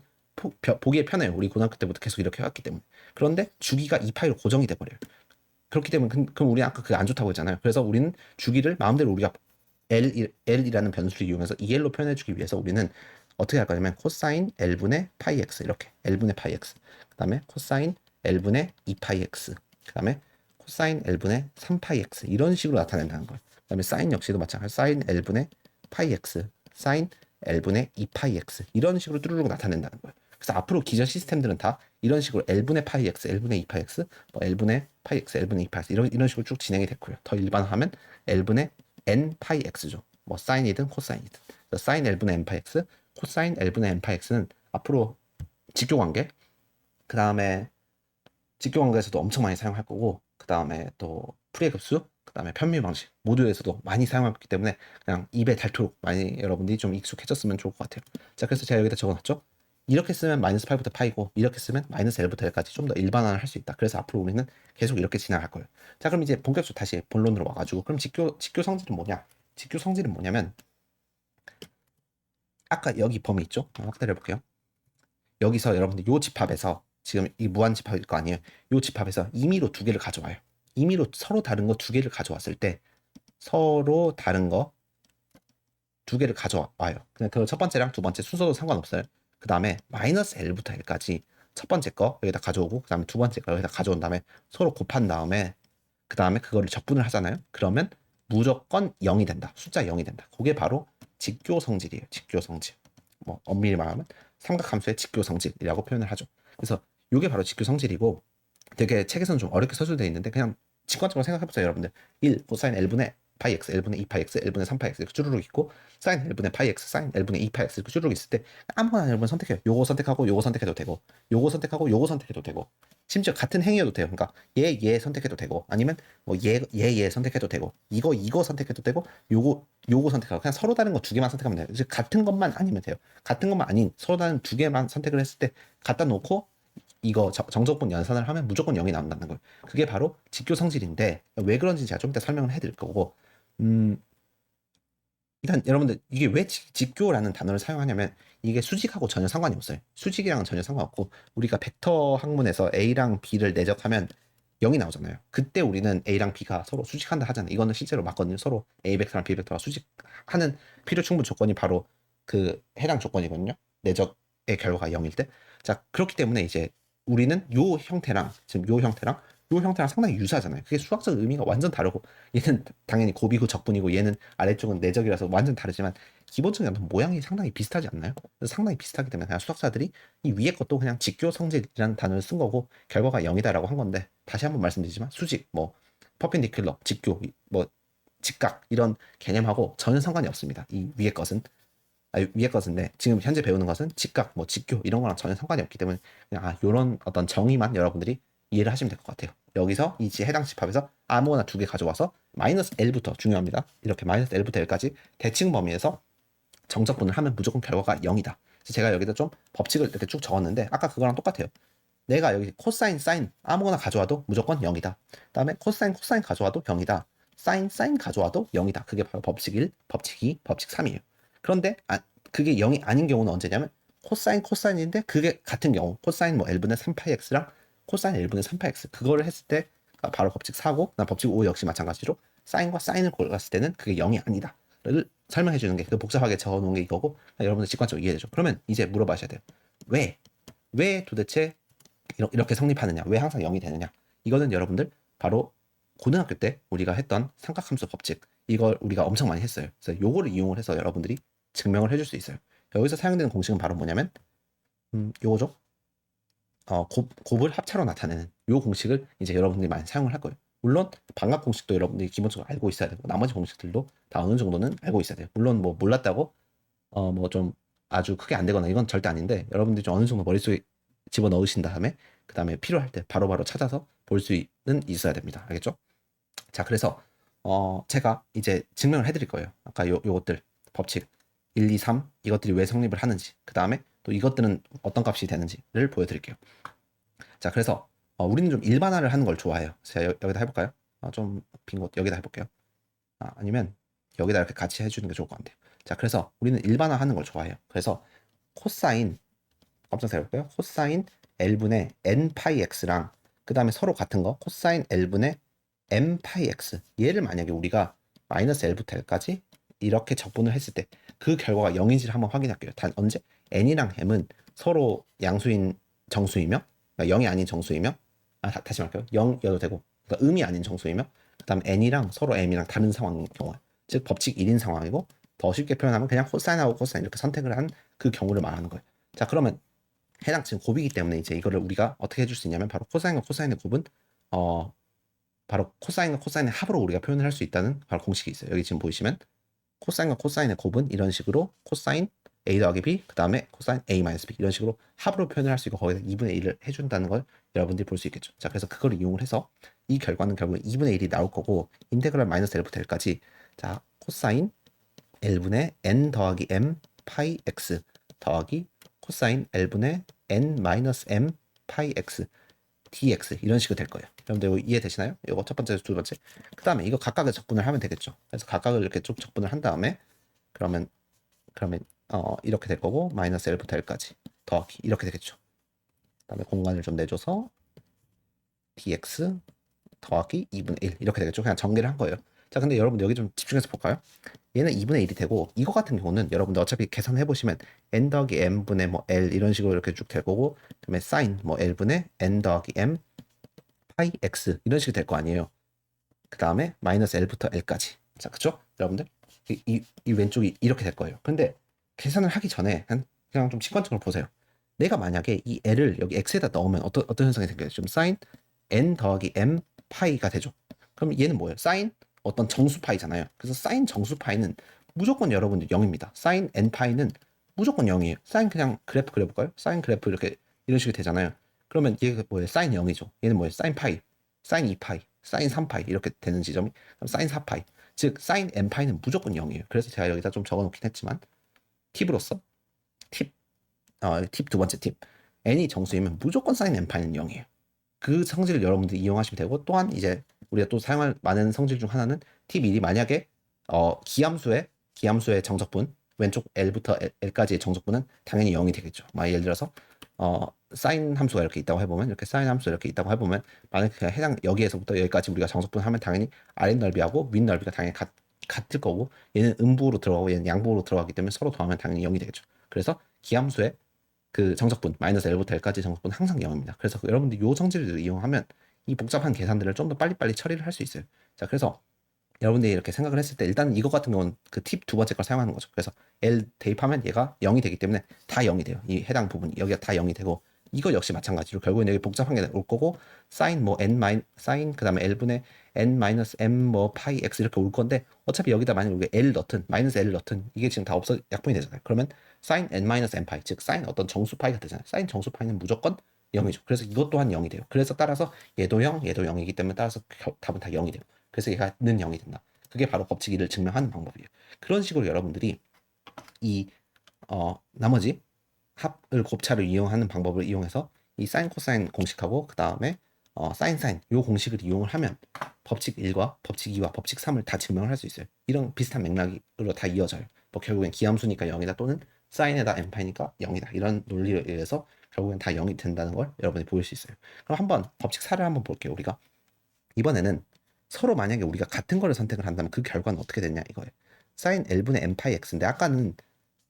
보기에 편해요. 우리 고등학교 때부터 계속 이렇게 해왔기 때문에. 그런데 주기가 2파이로 고정이 돼버려요. 그렇기 때문에 그럼 우리 아까 그게 안 좋다고 했잖아요. 그래서 우리는 주기를 마음대로 우리가 L이라는 변수를 이용해서 EL로 표현해주기 위해서 우리는 어떻게 할 거냐면 코사인 L분의 파이 X 이렇게 L분의 파이 X 그 다음에 코사인 L분의 2파이 X 그 다음에 코사인 L분의 3파이 X 이런 식으로 나타낸다는 거예요. 그 다음에 사인 역시도 마찬가지로 사인 L분의 파이 X 사인 L분의 2파이 X 이런 식으로 뚜루룩 나타낸다는 거예요. 그래서 앞으로 기존 시스템들은 다 이런 식으로 L분의 파이 X, L분의 2파이 X, 뭐 L분의 파이 X, L분의 2파이 X 이런 식으로 쭉 진행이 됐고요. 더 일반화하면 L분의 N 파이 X죠. 뭐 사인이든 코사인이든. 사인 L분의 N 파이 X, 코사인 L분의 N 파이 X는 앞으로 직교관계, 그 다음에 직교관계에서도 엄청 많이 사용할 거고, 그 다음에 또 풀이의 급수, 그 다음에 편미 방식 모두에서도 많이 사용할 거기 때문에 그냥 입에 닳도록 많이 여러분들이 좀 익숙해졌으면 좋을 것 같아요. 자, 그래서 제가 여기다 적어놨죠. 이렇게 쓰면 마이너스 8부터 파이고 이렇게 쓰면 마이너스 L부터 L까지 좀 더 일반화를 할 수 있다. 그래서 앞으로 우리는 계속 이렇게 진행할 거예요. 자, 그럼 이제 본격적으로 다시 본론으로 와가지고 그럼 직교 성질은 뭐냐? 직교 성질은 뭐냐면 아까 여기 범위 있죠? 확대를 해볼게요. 여기서 여러분들 요 집합에서 지금 이 무한 집합일 거 아니에요? 요 집합에서 임의로 두 개를 가져와요. 임의로 서로 다른 거 두 개를 가져왔을 때 서로 다른 거 두 개를 가져와요. 그냥 그 첫 번째랑 두 번째 순서도 상관없어요. 그 다음에 마이너스 L부터 L까지 첫 번째 거 여기다 가져오고 그 다음에 두 번째 거 여기다 가져온 다음에 서로 곱한 다음에 그 다음에 그거를 적분을 하잖아요. 그러면 무조건 0이 된다. 숫자 0이 된다. 그게 바로 직교 성질이에요. 직교 성질. 뭐 엄밀히 말하면 삼각함수의 직교 성질이라고 표현을 하죠. 그래서 이게 바로 직교 성질이고 되게 책에서는 좀 어렵게 서술되어 있는데 그냥 직관적으로 생각해보세요. 여러분들 1 코사인 L분의 파이 x, L분의 2파이 x, L분의 3파이 x 이렇게 쭈루룩 있고 사인 L분의 파이 x, 사인 L분의 2파이 x 이렇게 쭈루룩 있을 때 아무거나 여러분 선택해요. 요거 선택하고 요거 선택해도 되고 요거 선택하고 요거 선택해도 되고 심지어 같은 행위여도 돼요. 그러니까 얘 선택해도 되고 아니면 뭐 얘 선택해도 되고 이거 선택해도 되고 요거 선택하고 그냥 서로 다른 거 두 개만 선택하면 돼요. 즉 같은 것만 아니면 돼요. 같은 것만 아닌 서로 다른 두 개만 선택을 했을 때 갖다 놓고 이거 정적분 연산을 하면 무조건 0이 나온다는 거예요. 그게 바로 직교 성질인데 왜 그런지 제가 좀 이따 설명을 해드릴 거고 일단 여러분들 이게 왜 직교라는 단어를 사용하냐면 이게 수직하고 전혀 상관이 없어요. 수직이랑은 전혀 상관없고 우리가 벡터 학문에서 A랑 B를 내적하면 0이 나오잖아요. 그때 우리는 A랑 B가 서로 수직한다 하잖아요. 이거는 실제로 맞거든요. 서로 A 벡터랑 B 벡터가 수직하는 필요 충분 조건이 바로 그 해당 조건이거든요. 내적의 결과가 0일 때. 자, 그렇기 때문에 이제 우리는 요 형태랑 지금 요 형태랑 상당히 유사하잖아요. 그게 수학적 의미가 완전 다르고 얘는 당연히 곱이고 적분이고 얘는 아래쪽은 내적이라서 완전 다르지만 기본적인 모양이 상당히 비슷하지 않나요? 그래서 상당히 비슷하기 때문에 그냥 수학자들이 이 위에 것도 그냥 직교 성질이라는 단어를 쓴 거고 결과가 0이다라고 한 건데 다시 한번 말씀드리지만 수직, 뭐 퍼펜디큘러, 직교, 뭐 직각 이런 개념하고 전혀 상관이 없습니다. 이 위에 것은 위에 것인데 지금 현재 배우는 것은 직각, 뭐 직교 이런 거랑 전혀 상관이 없기 때문에 그냥 요런 어떤 정의만 여러분들이 이해를 하시면 될 것 같아요. 여기서 이 해당 집합에서 아무거나 두 개 가져와서 마이너스 L부터 중요합니다. 이렇게 마이너스 L부터 L까지 대칭 범위에서 정적분을 하면 무조건 결과가 0이다. 그래서 제가 여기다 좀 법칙을 이렇게 쭉 적었는데 아까 그거랑 똑같아요. 내가 여기 코사인, 사인 아무거나 가져와도 무조건 0이다. 그다음에 코사인 가져와도 0이다. 사인 가져와도 0이다. 그게 바로 법칙 1, 법칙 2, 법칙 3이에요. 그런데 그게 0이 아닌 경우는 언제냐면 코사인인데 그게 같은 경우 코사인 뭐 L분의 3파이X랑 코사인 L분의 3파이X 그거를 했을 때 바로 법칙 4고 법칙 5 역시 마찬가지로 사인과 사인을 골랐을 때는 그게 0이 아니다 를 설명해 주는 게 그 복잡하게 적어 놓은 게 이거고 여러분들 직관적으로 이해되죠. 그러면 이제 물어봐셔야 돼요. 왜 도대체 이렇게 성립하느냐? 왜 항상 0이 되느냐? 이거는 여러분들 바로 고등학교 때 우리가 했던 삼각함수 법칙 이걸 우리가 엄청 많이 했어요. 그래서 요거를 이용을 해서 여러분들이 증명을 해줄 수 있어요. 여기서 사용되는 공식은 바로 뭐냐면 요거죠. 곱을 합차로 나타내는 요 공식을 이제 여러분들이 많이 사용을 할 거예요. 물론 반값 공식도 여러분들이 기본적으로 알고 있어야 되고 나머지 공식들도 다 어느 정도는 알고 있어야 돼요. 물론 뭐 몰랐다고 뭐 좀 아주 크게 안 되거나 이건 절대 아닌데 여러분들이 좀 어느 정도 머릿속에 집어넣으신 다음에 그 다음에 필요할 때 바로바로 찾아서 볼 수는 있어야 됩니다. 알겠죠? 자, 그래서 제가 이제 증명을 해드릴 거예요. 아까 요것들 법칙 1, 2, 3 이것들이 왜 성립을 하는지 그 다음에 또 이것들은 어떤 값이 되는지를 보여드릴게요. 자, 그래서 우리는 좀 일반화를 하는 걸 좋아해요. 제가 여기다 해볼까요? 좀 빈 곳 여기다 해볼게요. 아니면 여기다 이렇게 같이 해주는 게 좋을 것 같아요. 자, 그래서 우리는 일반화 하는 걸 좋아해요. 그래서 코사인 검정색 해볼까요? 코사인 L분의 N 파이 X랑 그 다음에 서로 같은 거 코사인 L분의 M 파이 X 얘를 만약에 우리가 마이너스 L부터 L까지 이렇게 적분을 했을 때 그 결과가 0인지를 한번 확인할게요. 단 언제? N이랑 M은 서로 양수인 정수이며 그러니까 0이 아닌 정수이며 다시 말할게요. 0이어도 되고 그러니까 음이 아닌 정수이며 그 다음 N이랑 서로 M이랑 다른 상황인 경우 즉 법칙 1인 상황이고 더 쉽게 표현하면 그냥 코사인하고 코사인 이렇게 선택을 한 그 경우를 말하는 거예요. 자, 그러면 해당 지금 곱이기 때문에 이제 이거를 우리가 어떻게 해줄 수 있냐면 바로 코사인과 코사인의 곱은 바로 코사인과 코사인의 합으로 우리가 표현을 할 수 있다는 바로 공식이 있어요. 여기 지금 보이시면 코사인과 코사인의 곱은 이런 식으로 코사인 a 더하기 b 그 다음에 코사인 a 마이너스 b 이런 식으로 합으로 표현을 할 수 있고 거기다 2분의 1을 해준다는 걸 여러분들이 볼 수 있겠죠. 자, 그래서 그걸 이용을 해서 이 결과는 결국 2분의 1이 나올 거고 인테그랄 마이너스 L부터 L까지 자 코사인 L분의 n 더하기 m 파이 x 더하기 코사인 L분의 n 마이너스 m 파이 x dx 이런 식으로 될 거예요. 여러분들 이거 이해되시나요? 이거 첫 번째, 두 번째. 그 다음에 이거 각각의 적분을 하면 되겠죠. 그래서 각각을 이렇게 쭉 적분을 한 다음에 그러면 이렇게 될 거고 마이너스 L부터 L까지 더하기 이렇게 되겠죠. 그 다음에 공간을 좀 내줘서 dx 더하기 2분의 1 이렇게 되겠죠. 그냥 전개를 한 거예요. 자, 근데 여러분 여기 좀 집중해서 볼까요? 얘는 2분의 1이 되고 이거 같은 경우는 여러분들 어차피 계산해 보시면 n 더하기 m분의 뭐 l 이런 식으로 이렇게 쭉 될 거고 그다음에 sin 뭐 l분의 n 더하기 m 파이 x 이런 식이 될 거 아니에요. 그 다음에 마이너스 l부터 l까지. 자, 그쵸? 여러분들 이 왼쪽이 이렇게 될 거예요. 근데 계산을 하기 전에 그냥 좀 직관적으로 보세요. 내가 만약에 이 l을 여기 x에다 넣으면 어떤 현상이 생겨요? 좀 sin n 더하기 m 파이가 되죠. 그럼 얘는 뭐예요? sin 어떤 정수 파이잖아요. 그래서 sin 정수 파이는 무조건 여러분들 0입니다. sin n 파이는 무조건 0이에요. sin 그냥 그래프 그려볼까요? sin 그래프 이렇게 이런 식이 되잖아요. 그러면 얘가 뭐예요? sin 0이죠. 얘는 뭐예요? sin 파이, sin 2파이, sin 3파이 이렇게 되는 지점이 sin 4파이. 즉 sin n 파이는 무조건 0이에요. 그래서 제가 여기다 좀 적어놓긴 했지만 팁으로서 팁 두 번째 팁. n이 정수이면 무조건 sin n 파이는 0이에요. 그 성질을 여러분들이 이용하시면 되고 또한 이제 우리가 또 사용할 많은 성질 중 하나는 팁1이 만약에 기함수의 정적분 왼쪽 L부터 L까지의 정적분은 당연히 0이 되겠죠. 예를 들어서 사인 함수가 이렇게 있다고 해보면 이렇게 사인 함수가 이렇게 있다고 해보면 만약에 그냥 해당 여기에서부터 여기까지 우리가 정적분 하면 당연히 아랫 넓이하고 윗 넓이가 당연히 같을 거고 얘는 음부로 들어가고 얘는 양부로 들어가기 때문에 서로 더하면 당연히 0이 되겠죠. 그래서 기함수의 그 정적분 마이너스 L부터 L까지 정적분 항상 0입니다. 그래서 여러분들이 이 성질을 이용하면 이 복잡한 계산들을 좀 더 빨리빨리 처리를 할 수 있어요. 자, 그래서 여러분들이 이렇게 생각을 했을 때 일단 이거 같은 경우는 그 팁 두 번째 걸 사용하는 거죠. 그래서 L 대입하면 얘가 0이 되기 때문에 다 0이 돼요. 이 해당 부분이 여기가 다 0이 되고 이거 역시 마찬가지로 결국엔 여기 복잡한 게 올 거고 sin 뭐 n 마이 sin 그다음에 L분의 n 마이너스 m 뭐 파이 x 이렇게 올 건데 어차피 여기다 만약 우리가 L 넣든 마이너스 L 넣든 이게 지금 다 없어 약분이 되잖아요. 그러면 sin n 마이너스 m 파이 즉 sin 어떤 정수 파이가 되잖아요. sin 정수 파이는 무조건 0이죠. 그래서 이것 또한 0이 돼요. 그래서 따라서 얘도 0, 얘도 0이기 때문에 따라서 답은 다 0이 돼요. 그래서 얘가 는 0이 된다. 그게 바로 법칙 1을 증명하는 방법이에요. 그런 식으로 여러분들이 이 나머지 합을 곱차를 이용하는 방법을 이용해서 이 사인 코사인 공식하고 그 다음에 사인 사인 요 공식을 이용을 하면 법칙 1과 법칙 2와 법칙 3을 다 증명을 할 수 있어요. 이런 비슷한 맥락으로 다 이어져요. 뭐 결국엔 기함수니까 0이다 또는 사인에다 n파이니까 0이다 이런 논리에 의해서 결국엔 다 0이 된다는 걸 여러분이 보일 수 있어요. 그럼 한번 법칙 4를 한번 볼게요. 우리가 이번에는 서로 만약에 우리가 같은 거를 선택을 한다면 그 결과는 어떻게 되냐 이거예요. 사인 L분의 n 파이 x인데 아까는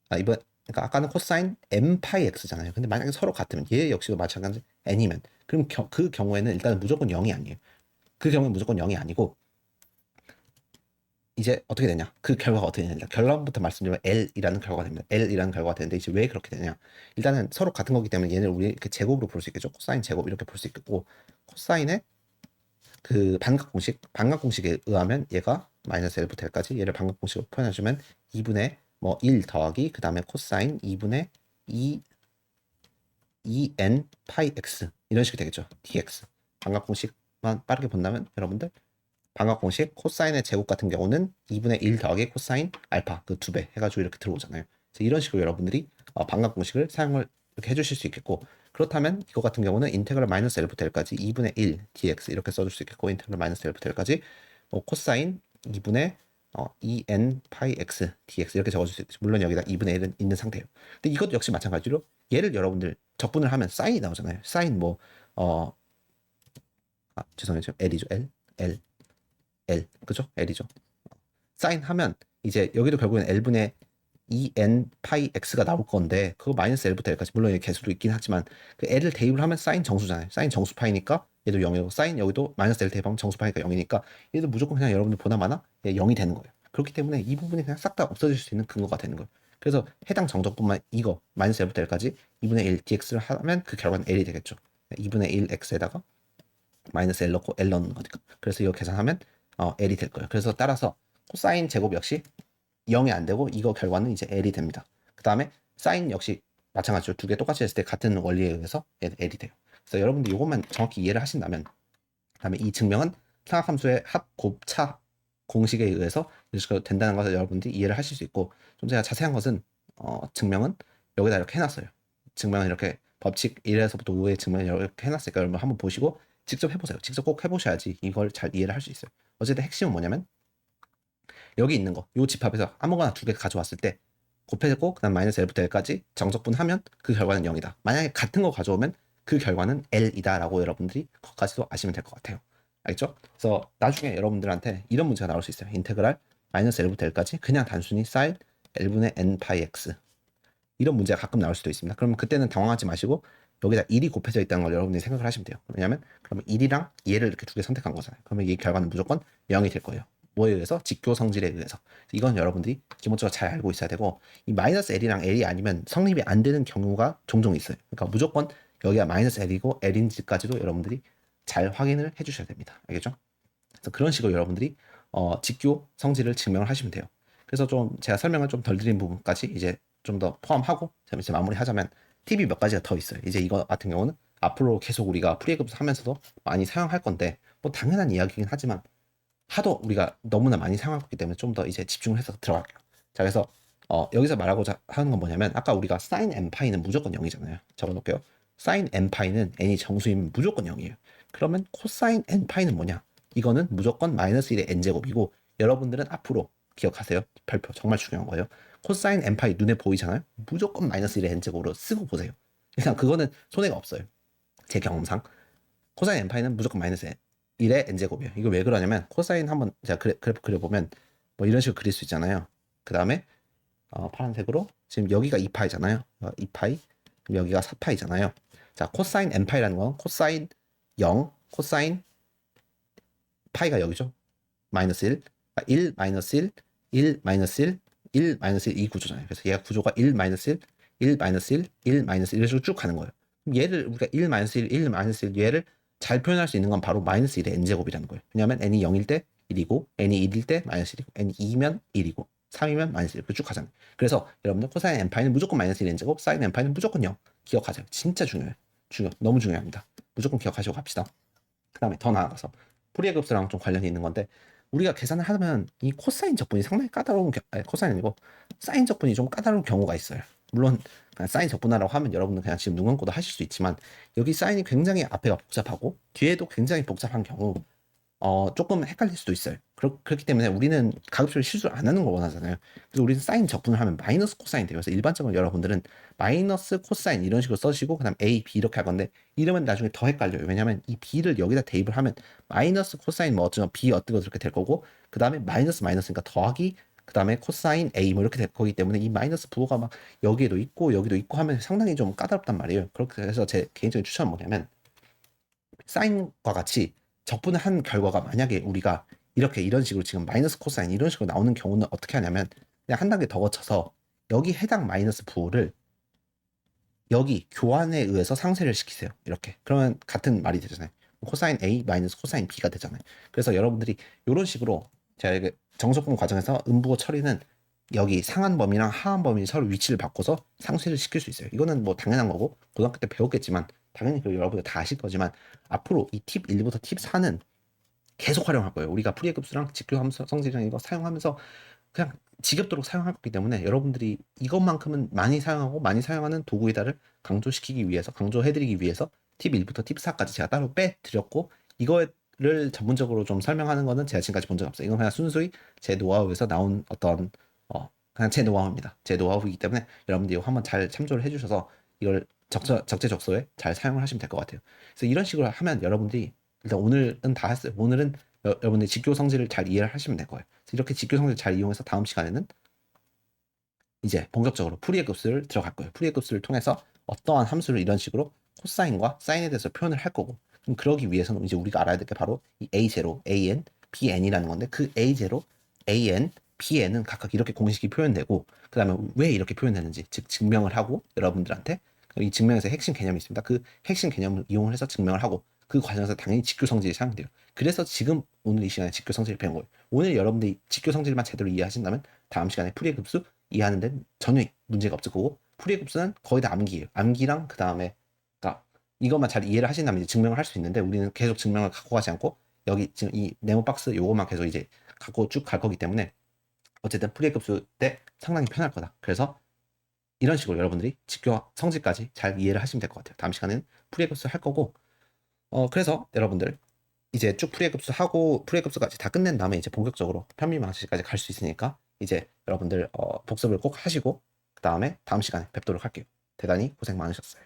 그러니까 아까는 코사인 m 파이 x잖아요. 근데 만약에 서로 같으면 얘 역시도 마찬가지 n이면 그럼 그 경우에는 일단은 무조건 0이 아니에요. 그 경우는 무조건 0이 아니고 이제 어떻게 되냐? 그 결과가 어떻게 되냐? 결론부터 말씀드리면 L이라는 결과가 됩니다. L이라는 결과가 되는데 이제 왜 그렇게 되냐? 일단은 서로 같은 거기 때문에 얘를 우리 이렇게 제곱으로 볼 수 있겠죠? 코사인 제곱 이렇게 볼 수 있겠고 코사인의 그 반각공식에 의하면 얘가 마이너스 L부터 L까지 얘를 반각공식으로 표현해주면 2분의 뭐 1 더하기 그 다음에 코사인 2분의 2n 파이 x 이런 식이 되겠죠. dx 반각공식만 빠르게 본다면 여러분들 반각공식 코사인의 제곱 같은 경우는 2분의 1 더하기 코사인 알파 그 2배 해가지고 이렇게 들어오잖아요. 그래서 이런 식으로 여러분들이 반각공식을 사용을 이렇게 해주실 수 있겠고 그렇다면 이거 같은 경우는 인테그랄 마이너스 L부터 L까지 2분의 1 dx 이렇게 써줄 수 있겠고 인테그랄 마이너스 L부터 L까지 코사인 2분의 2n 파이 x dx 이렇게 적어줄 수 있죠. 물론 여기다 2분의 1은 있는 상태예요. 근데 이것 역시 마찬가지로 얘를 여러분들 적분을 하면 사인이 나오잖아요. 사인 죄송해요. L이죠. L 그죠? L이죠. 사인 하면 이제 여기도 결국엔 L분의 2n 파이 x가 나올 건데 그거 마이너스 L부터 L까지 물론 여기 개수도 있긴 하지만 그 L을 대입을 하면 사인 정수잖아요. 사인 정수 파이니까 얘도 0이고 사인 여기도 마이너스 L 대입하면 정수 파이니까 0이니까 얘도 무조건 그냥 여러분들 보나마나 0이 되는 거예요. 그렇기 때문에 이 부분이 그냥 싹 다 없어질 수 있는 근거가 되는 거예요. 그래서 해당 정적분만 이거 마이너스 L부터 L까지 2분의 1 dx를 하면 그 결과는 L이 되겠죠. 2분의 1 x에다가 마이너스 L 넣고 L 넣는 거니까. 그래서 이거 계산하면 L이 될 거예요. 그래서 따라서 코사인 제곱 역시 0이 안 되고 이거 결과는 이제 L이 됩니다. 그 다음에 사인 역시 마찬가지로 두 개 똑같이 했을 때 같은 원리에 의해서 L이 돼요. 그래서 여러분들 이것만 정확히 이해를 하신다면 그다음에 이 증명은 상학함수의 합, 곱, 차 공식에 의해서 이렇게 된다는 것을 여러분들이 이해를 하실 수 있고 좀 제가 자세한 것은 증명은 여기다 이렇게 해놨어요. 증명은 이렇게 법칙 1에서부터 5의 증명을 이렇게 해놨으니까 여러분 한번 보시고 직접 해보세요. 직접 꼭 해보셔야지 이걸 잘 이해를 할 수 있어요. 어쨌든 핵심은 뭐냐면 여기 있는 거, 요 집합에서 아무거나 두 개 가져왔을 때 곱해고 그다음 마이너스 L부터 L까지 정적분하면 그 결과는 0이다. 만약에 같은 거 가져오면 그 결과는 L이다라고 여러분들이 그것까지도 아시면 될 것 같아요. 알겠죠? 그래서 나중에 여러분들한테 이런 문제가 나올 수 있어요. 인테그랄 마이너스 L부터 L까지 그냥 단순히 사인 L분의 n 파이 x 이런 문제가 가끔 나올 수도 있습니다. 그러면 그때는 당황하지 마시고 여기다 1이 곱해져 있다는 걸 여러분들이 생각을 하시면 돼요. 왜냐하면 그러면 1이랑 얘를 이렇게 두 개 선택한 거잖아요. 그러면 이 결과는 무조건 0이 될 거예요. 뭐에 의해서? 직교 성질에 의해서. 이건 여러분들이 기본적으로 잘 알고 있어야 되고 이 마이너스 L이랑 L이 아니면 성립이 안 되는 경우가 종종 있어요. 그러니까 무조건 여기가 마이너스 L이고 L인지까지도 여러분들이 잘 확인을 해주셔야 됩니다. 알겠죠? 그래서 그런 식으로 여러분들이 직교 성질을 증명을 하시면 돼요. 그래서 좀 제가 설명을 좀 덜 드린 부분까지 이제 좀 더 포함하고 이제 마무리하자면 팁이 몇 가지가 더 있어요. 이제 이거 같은 경우는 앞으로 계속 우리가 프리급 하면서도 많이 사용할 건데 뭐 당연한 이야기긴 하지만 하도 우리가 너무나 많이 사용하고 있기 때문에 좀 더 이제 집중을 해서 들어갈게요. 자, 그래서 여기서 말하고자 하는 건 뭐냐면 아까 우리가 sin n파이는 무조건 0이잖아요. 적어놓을게요. sin n파이는 n이 정수이면 무조건 0이에요. 그러면 코사인 n파이는 뭐냐? 이거는 무조건 마이너스 1의 n제곱이고 여러분들은 앞으로 기억하세요. 별표 정말 중요한 거예요. 코사인 n파이 눈에 보이잖아요. 무조건 마이너스 1의 n제곱으로 쓰고 보세요. 일단 그거는 손해가 없어요. 제 경험상. 코사인 n파이는 무조건 마이너스 1의 n제곱이에요. 이거 왜 그러냐면 코사인 한번 제가 그래프 그려보면 뭐 이런 식으로 그릴 수 있잖아요. 그 다음에 파란색으로 지금 여기가 2파이잖아요. 2파이 여기가 4파이잖아요. 자, 코사인 n파이라는 건 코사인 0, 코사인 파이가 여기죠. 마이너스 1, 1 마이너스 1, 1 마이너스 1, 1 마이너스 1 이 구조잖아요. 그래서 얘가 구조가 1 마이너스 1, 1 마이너스 1, 1 마이너스 1 이런 식으로 쭉 가는 거예요. 얘를 우리가 1 마이너스 1, 1 마이너스 1 얘를 잘 표현할 수 있는 건 바로 마이너스 1의 n제곱이라는 거예요. 왜냐하면 n이 0일 때 1이고 n이 1일 때 마이너스 1이고 n이 2면 1이고 3이면 마이너스 1 이렇게 쭉 가잖아요. 그래서 여러분들 코사인 n파이는 무조건 마이너스 1 n제곱, 사인 n파이는 무조건 0 기억하세요. 진짜 중요해요. 너무 중요합니다. 무조건 기억하시고 갑시다. 그 다음에 더 나아가서 포리에 급수랑 좀 관련이 있는 건데 우리가 계산을 하면 이 코사인 적분이 상당히 까다로운 코사인 아니고 사인 적분이 좀 까다로운 경우가 있어요. 물론 그냥 사인 적분하라고 하면 여러분들 그냥 지금 눈 감고도 하실 수 있지만 여기 사인이 굉장히 앞에가 복잡하고 뒤에도 굉장히 복잡한 경우 조금 헷갈릴 수도 있어요. 그렇기 때문에 우리는 가급적 실수를 안 하는 걸 원하잖아요. 그래서 우리는 사인 적분을 하면 마이너스 코사인 돼요. 그래서 일반적으로 여러분들은 마이너스 코사인 이런 식으로 써주시고 그다음 A, B 이렇게 할 건데 이러면 나중에 더 헷갈려요. 왜냐하면 이 B를 여기다 대입을 하면 마이너스 코사인 뭐 어쩌면 B 어떻게 그렇게 될 거고 그 다음에 마이너스 마이너스니까 더하기 그 다음에 코사인 A 뭐 이렇게 될 거기 때문에 이 마이너스 부호가 막 여기에도 있고 하면 상당히 좀 까다롭단 말이에요. 그렇게 해서 제 개인적인 추천은 뭐냐면 사인과 같이 적분을 한 결과가 만약에 우리가 이렇게 이런 식으로 지금 마이너스 코사인 이런 식으로 나오는 경우는 어떻게 하냐면 그냥 한 단계 더 거쳐서 여기 해당 마이너스 부호를 여기 교환에 의해서 상쇄를 시키세요. 이렇게. 그러면 같은 말이 되잖아요. 코사인 A 마이너스 코사인 B가 되잖아요. 그래서 여러분들이 이런 식으로 제가 이게 정석분 과정에서 음부호 처리는 여기 상한 범위랑 하한 범위 서로 위치를 바꿔서 상쇄를 시킬 수 있어요. 이거는 뭐 당연한 거고 고등학교 때 배웠겠지만 당연히 그 여러분들 다 아실 거지만 앞으로 이 팁 1부터 팁 4는 계속 활용할 거예요. 우리가 풀이의 급수랑 직교 함수 성질이랑 이거 사용하면서 그냥 지겹도록 사용할 거기 때문에 여러분들이 이것만큼은 많이 사용하고 많이 사용하는 도구이다를 강조시키기 위해서 강조해드리기 위해서 팁 1부터 팁 4까지 제가 따로 빼드렸고 이거를 전문적으로 좀 설명하는 거는 제가 지금까지 본 적 없어요. 이건 그냥 순수히 제 노하우에서 나온 어떤 그냥 제 노하우입니다. 제 노하우이기 때문에 여러분들이 이거 한번 잘 참조를 해주셔서 이걸 적재적소에 잘 사용을 하시면 될 것 같아요. 그래서 이런 식으로 하면 여러분들이 일단 오늘은 다 했어요. 오늘은 여러분들이 직교 성질을 잘 이해를 하시면 될 거예요. 이렇게 직교 성질 잘 이용해서 다음 시간에는 이제 본격적으로 풀이의 급수를 들어갈 거예요. 풀이의 급수를 통해서 어떠한 함수를 이런 식으로 코사인과 사인에 대해서 표현을 할 거고 그럼 그러기 위해서는 이제 우리가 알아야 될 게 바로 이 A0, AN, BN이라는 건데 그 A0, AN, BN은 각각 이렇게 공식이 표현되고 그 다음에 왜 이렇게 표현되는지 즉 증명을 하고 여러분들한테 이 증명에서 핵심 개념이 있습니다. 그 핵심 개념을 이용을 해서 증명을 하고 그 과정에서 당연히 직교 성질이 사용돼요. 그래서 지금 오늘 이 시간에 직교 성질을 배운 거예요. 오늘 여러분들이 직교 성질만 제대로 이해하신다면 다음 시간에 풀이의 급수 이해하는 데는 전혀 문제가 없을 거고 풀이의 급수는 거의 다 암기예요. 암기랑 그 다음에 그러니까 이것만 잘 이해를 하신다면 이제 증명을 할 수 있는데 우리는 계속 증명을 갖고 가지 않고 여기 지금 이 네모 박스 요것만 계속 이제 갖고 쭉 갈 거기 때문에 어쨌든 풀이의 급수 때 상당히 편할 거다. 그래서 이런 식으로 여러분들이 직교와 성질까지 잘 이해를 하시면 될 것 같아요. 다음 시간에는 풀이의 급수 할 거고 그래서 여러분들 이제 쭉 풀이의 급수 하고 풀이의 급수까지 다 끝낸 다음에 이제 본격적으로 편미방식까지 갈 수 있으니까 이제 여러분들 복습을 꼭 하시고 그 다음에 다음 시간에 뵙도록 할게요. 대단히 고생 많으셨어요.